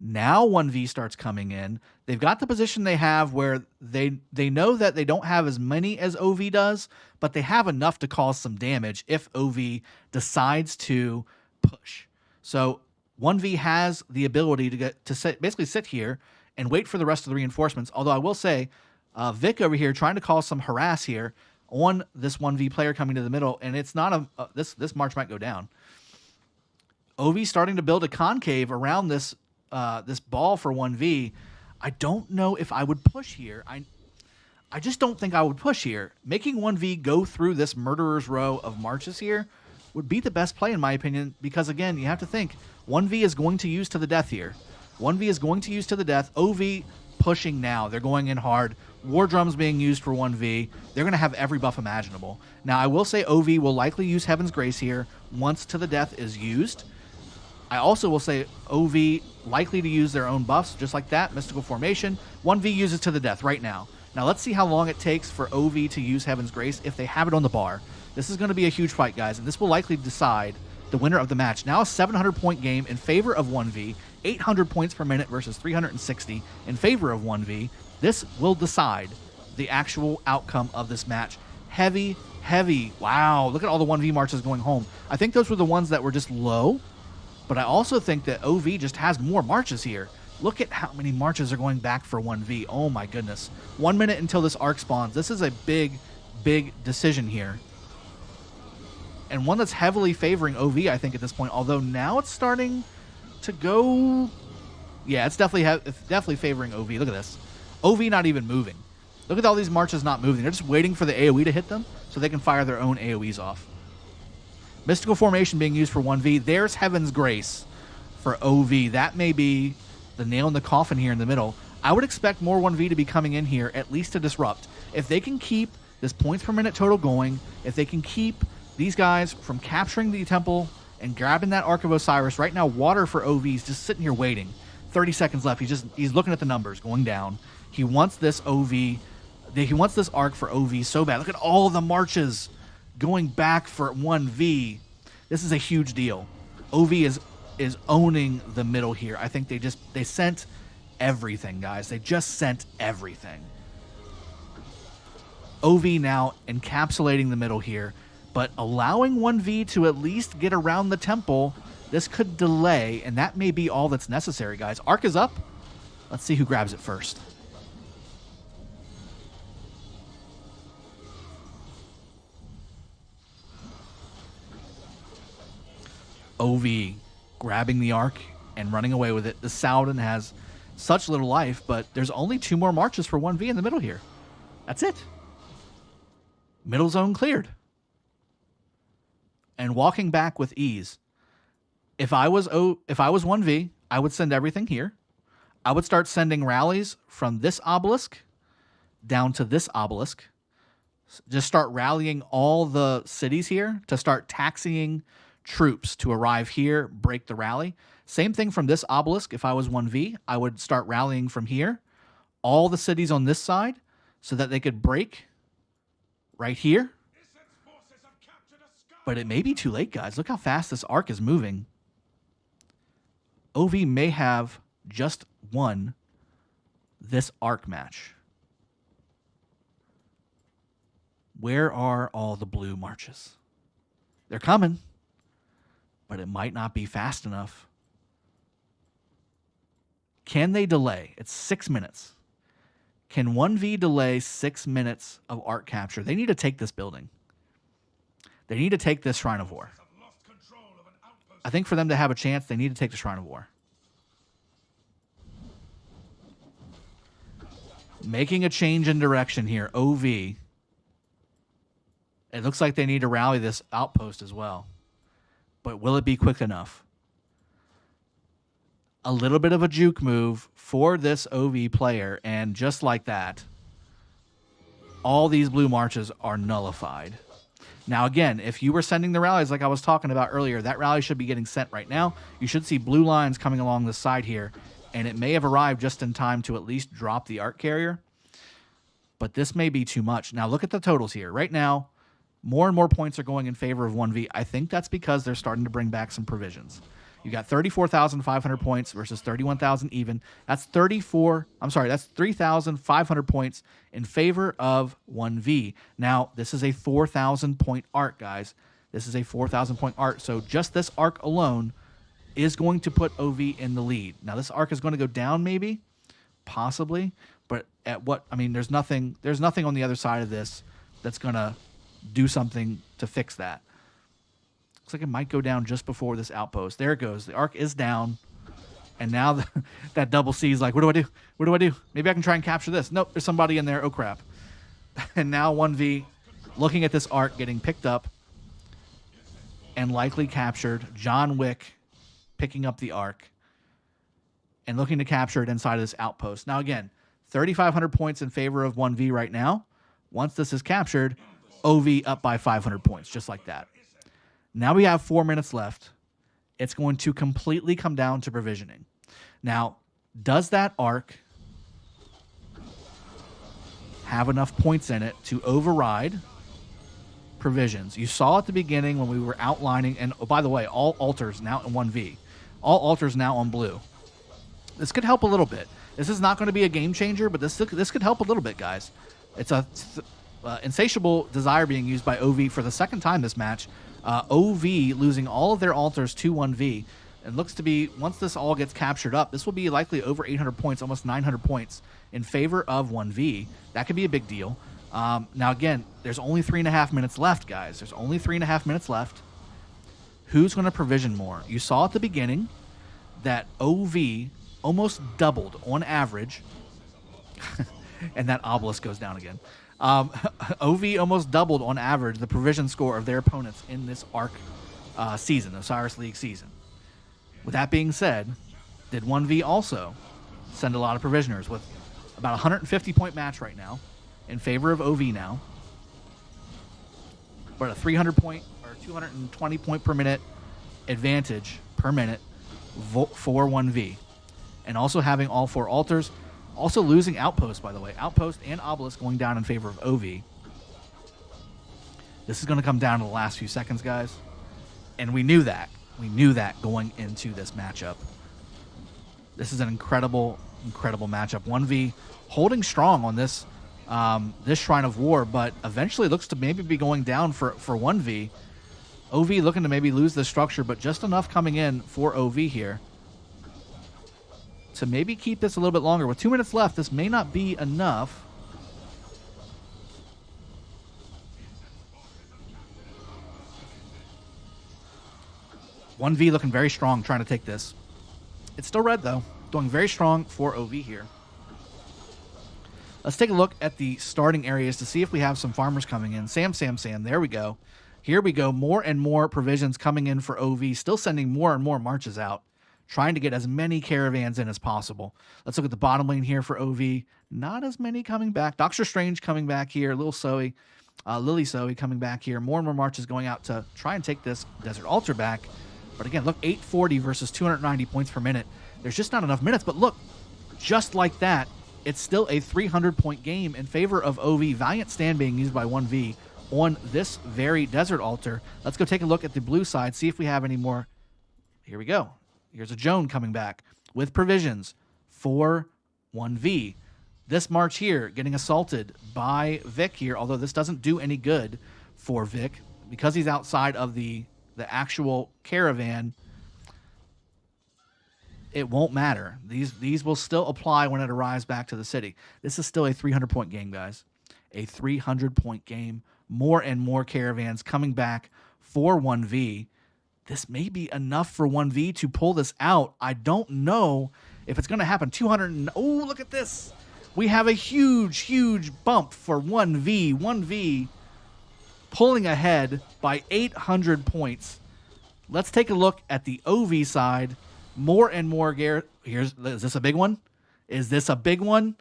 now 1V starts coming in. They've got the position they have where they know that they don't have as many as OV does, but they have enough to cause some damage if OV decides to push. So 1V has the ability to basically sit here and wait for the rest of the reinforcements. Although I will say, Vic over here trying to cause some harass here on this 1V player coming to the middle, and it's not this march might go down. OV starting to build a concave around this this ball for 1V. I don't know if I would push here. I just don't think I would push here. Making 1V go through this murderer's row of marches here would be the best play in my opinion, because again, you have to think 1V is going to use to the death here. 1V is going to use to the death. OV pushing now. They're going in hard. War drums being used for 1V. They're going to have every buff imaginable. Now, I will say OV will likely use Heaven's Grace here once to the death is used. I also will say OV likely to use their own buffs, just like that. Mystical Formation. 1V uses to the death right now. Now, let's see how long it takes for OV to use Heaven's Grace if they have it on the bar. This is going to be a huge fight, guys, and this will likely decide the winner of the match. Now a 700-point game in favor of 1V, 800 points per minute versus 360 in favor of 1V. This will decide the actual outcome of this match. Heavy. Wow, look at all the 1V marches going home. I think those were the ones that were just low, but I also think that OV just has more marches here. Look at how many marches are going back for 1V. Oh my goodness. 1 minute until this arc spawns. This is a big decision here. And one that's heavily favoring OV, I think, at this point. Although now it's starting to go... Yeah, it's definitely favoring OV. Look at this. OV not even moving. Look at all these marches not moving. They're just waiting for the AoE to hit them so they can fire their own AoEs off. Mystical Formation being used for 1V. There's Heaven's Grace for OV. That may be the nail in the coffin here in the middle. I would expect more 1V to be coming in here, at least to disrupt. If they can keep this points per minute total going, if they can keep these guys from capturing the temple and grabbing that Ark of Osiris. Right now, Water for OV is just sitting here waiting. 30 seconds left. He's looking at the numbers going down. He wants this OV. He wants this Ark for OV so bad. Look at all the marches going back for 1V. This is a huge deal. OV is owning the middle here. I think they sent everything, guys. They just sent everything. OV now encapsulating the middle here, but allowing 1V to at least get around the temple. This could delay, and that may be all that's necessary, guys. Arc is up. Let's see who grabs it first. OV grabbing the Arc and running away with it. The Saladin has such little life, but there's only 2 more marches for 1V in the middle here. That's it. Middle zone cleared. And walking back with ease. If I was 1V, I would send everything here. I would start sending rallies from this obelisk down to this obelisk. Just start rallying all the cities here to start taxiing troops to arrive here, break the rally. Same thing from this obelisk. If I was 1V, I would start rallying from here, all the cities on this side, so that they could break right here But it may be too late, guys. Look how fast this arc is moving. OV may have just won this arc match. Where are all the blue marches? They're coming, but it might not be fast enough. Can they delay? It's 6 minutes. Can 1V delay 6 minutes of arc capture? They need to take this building. They need to take this Shrine of War. I think for them to have a chance, they need to take the Shrine of War. Making a change in direction here. OV. It looks like they need to rally this outpost as well. But will it be quick enough? A little bit of a juke move for this OV player, and just like that, all these blue marches are nullified. Now, again, if you were sending the rallies like I was talking about earlier, that rally should be getting sent right now. You should see blue lines coming along the side here, and it may have arrived just in time to at least drop the arc carrier. But this may be too much. Now, look at the totals here. Right now, more and more points are going in favor of 1V. I think that's because they're starting to bring back some provisions. You got 34,500 points versus 31,000 even. That's 3,500 points in favor of 1V. Now, this is a 4,000 point arc, guys. This is a 4,000 point arc. So just this arc alone is going to put OV in the lead. Now, this arc is going to go down maybe, possibly, but at what? I mean, there's nothing on the other side of this that's going to do something to fix that. Looks like it might go down just before this outpost. There it goes. The arc is down. And now that double C is like, what do I do? What do I do? Maybe I can try and capture this. Nope, there's somebody in there. Oh, crap. And now 1V looking at this arc getting picked up and likely captured. John Wick picking up the arc and looking to capture it inside of this outpost. Now, again, 3,500 points in favor of 1V right now. Once this is captured, OV up by 500 points, just like that. Now we have 4 minutes left. It's going to completely come down to provisioning. Now, does that arc have enough points in it to override provisions? You saw at the beginning when we were outlining, and oh, by the way, all altars now in 1V. All altars now on blue. This could help a little bit. This is not going to be a game changer, but this could help a little bit, guys. It's a insatiable desire being used by OV for the second time this match. OV losing all of their altars to 1V. It looks to be, once this all gets captured up, this will be likely over 800 points, almost 900 points in favor of 1V. That could be a big deal. Now, again, there's only 3.5 minutes left, guys. There's only 3.5 minutes left. Who's going to provision more? You saw at the beginning that OV almost doubled on average. And that obelisk goes down again. OV almost doubled on average the provision score of their opponents in this arc season, Osiris League season. With that being said, did 1V also send a lot of provisioners with about a 150-point match right now in favor of OV now, but a 300-point or 220-point per minute advantage per minute for 1V, and also having all 4 altars. Also losing Outpost, by the way. Outpost and Obelisk going down in favor of OV. This is going to come down to the last few seconds, guys. And we knew that. We knew that going into this matchup. This is an incredible, incredible matchup. 1V holding strong on this this Shrine of War, but eventually looks to maybe be going down for 1V. OV looking to maybe lose the structure, but just enough coming in for OV here to maybe keep this a little bit longer. With 2 minutes left, this may not be enough. OneV looking very strong, trying to take this. It's still red, though. Doing very strong for OV here. Let's take a look at the starting areas to see if we have some farmers coming in. Sam. There we go. Here we go. More and more provisions coming in for OV. Still sending more and more marches out, trying to get as many caravans in as possible. Let's look at the bottom lane here for OV. Not as many coming back. Doctor Strange coming back here. Lily Zoe coming back here. More and more marches going out to try and take this Desert Altar back. But again, look, 840 versus 290 points per minute. There's just not enough minutes. But look, just like that, it's still a 300-point game in favor of OV. Valiant Stand being used by 1V on this very desert altar. Let's go take a look at the blue side, see if we have any more. Here we go. Here's a Joan coming back with provisions for 1V. This March here getting assaulted by Vic here, although this doesn't do any good for Vic because he's outside of the actual caravan. It won't matter. These will still apply when it arrives back to the city. This is still a 300-point game, guys. A 300-point game. More and more caravans coming back for 1V. This may be enough for 1V to pull this out. I don't know if it's going to happen. 200. Oh, look at this. We have a huge, huge bump for 1V. 1V pulling ahead by 800 points. Let's take a look at the OV side. More and more is this a big one? Is this a big one?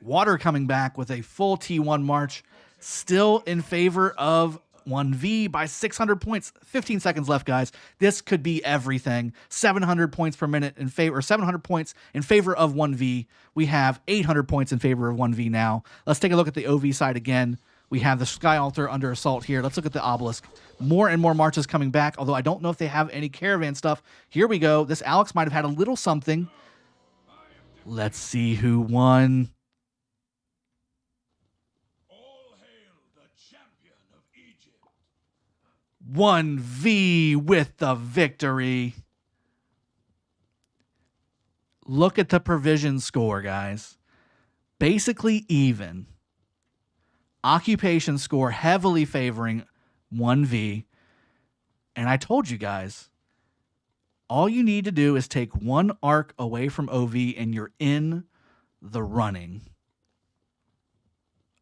Water coming back with a full T1 march. Still in favor of 1V by 600 points. 15 seconds left, guys. This could be everything. 700 points per minute in favor, or 700 points in favor of 1V. We have 800 points in favor of 1V now. Let's take a look at the OV side again. We have the Sky Altar under assault here. Let's look at the obelisk. More and more marches coming back, although I don't know if they have any caravan stuff. Here we go. This Alex might have had a little something. Let's see who won. All hail the champion of Egypt. 1V with the victory. Look at the provision score, guys. Basically even. Occupation score heavily favoring 1V. And I told you guys, all you need to do is take one arc away from OV and you're in the running.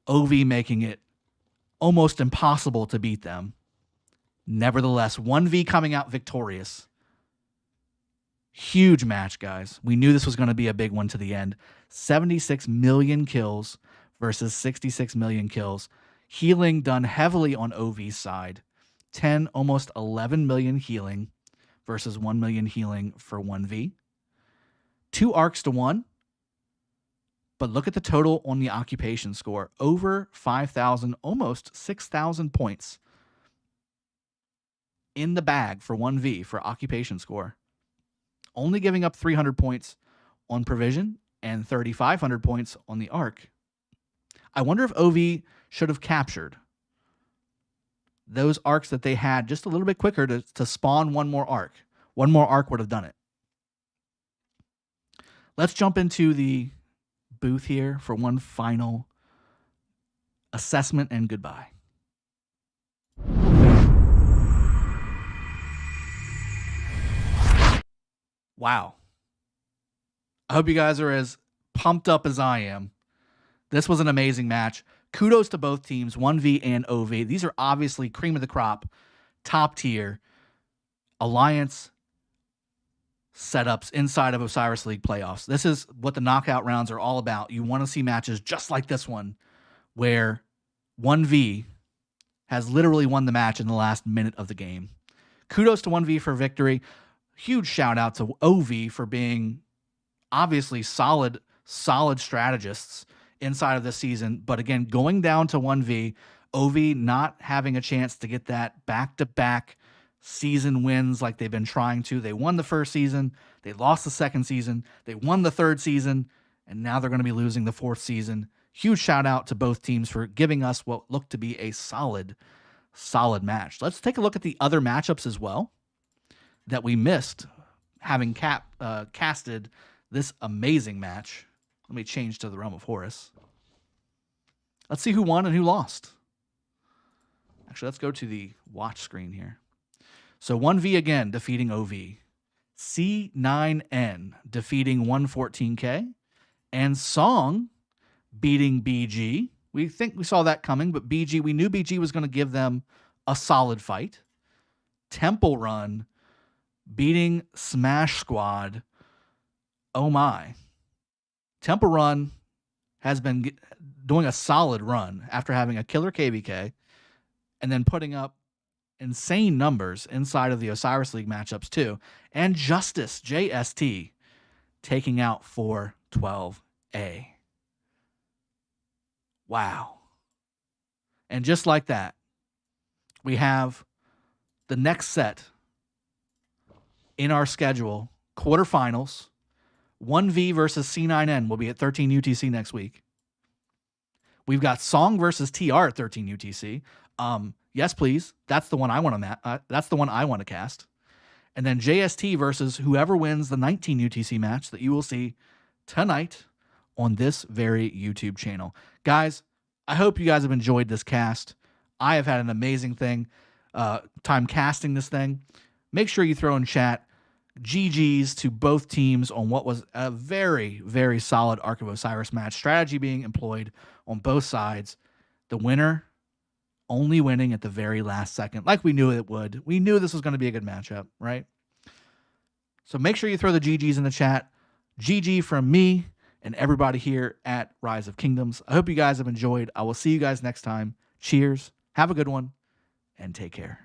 OV making it almost impossible to beat them. Nevertheless, 1V coming out victorious. Huge match, guys. We knew this was going to be a big one to the end. 76 million kills versus 66 million kills. Healing done heavily on OV's side. 10, almost 11 million healing versus 1 million healing for 1V. 2 arcs to 1. But look at the total on the occupation score. Over 5,000, almost 6,000 points in the bag for 1V for occupation score. Only giving up 300 points on provision and 3,500 points on the arc. I wonder if OV should have captured those arcs that they had just a little bit quicker to spawn one more arc. One more arc would have done it. Let's jump into the booth here for one final assessment and goodbye. Wow. I hope you guys are as pumped up as I am. This was an amazing match. Kudos to both teams, 1V and OV. These are obviously cream of the crop, top tier alliance setups inside of Osiris League playoffs. This is what the knockout rounds are all about. You want to see matches just like this one where 1V has literally won the match in the last minute of the game. Kudos to 1V for victory. Huge shout out to OV for being obviously solid strategists inside of this season. But again, going down to 1V, OV not having a chance to get that back-to-back season wins like they've been trying to. They won the first season, they lost the second season, they won the third season, and now they're going to be losing the fourth season. Huge shout out to both teams for giving us what looked to be a solid match. Let's take a look at the other matchups as well that we missed having casted this amazing match. Let me change to the Realm of Horus. Let's see who won and who lost. Actually, let's go to the watch screen here. So 1V again defeating OV. C9N defeating 114K. And Song beating BG. We think we saw that coming, but BG, we knew BG was going to give them a solid fight. Temple Run beating Smash Squad. Oh my. Temple Run has been doing a solid run after having a killer KVK and then putting up insane numbers inside of the Osiris League matchups too. And Justice, JST, taking out 412A. Wow. And just like that, we have the next set in our schedule, quarterfinals. 1V versus C9N will be at 13 UTC next week. We've got Song versus TR at 13 UTC. Yes, please. That's the one I want to that's the one I want to cast. And then JST versus whoever wins the 19 UTC match that you will see tonight on this very YouTube channel. Guys, I hope you guys have enjoyed this cast. I have had an amazing time casting this thing. Make sure you throw in chat GG's to both teams on what was a very, very solid Ark of Osiris match. Strategy being employed on both sides. The winner only winning at the very last second, like we knew it would. We knew this was going to be a good matchup, right? So make sure you throw the GG's in the chat. GG from me and everybody here at Rise of Kingdoms. I hope you guys have enjoyed. I will see you guys next time. Cheers. Have a good one and take care.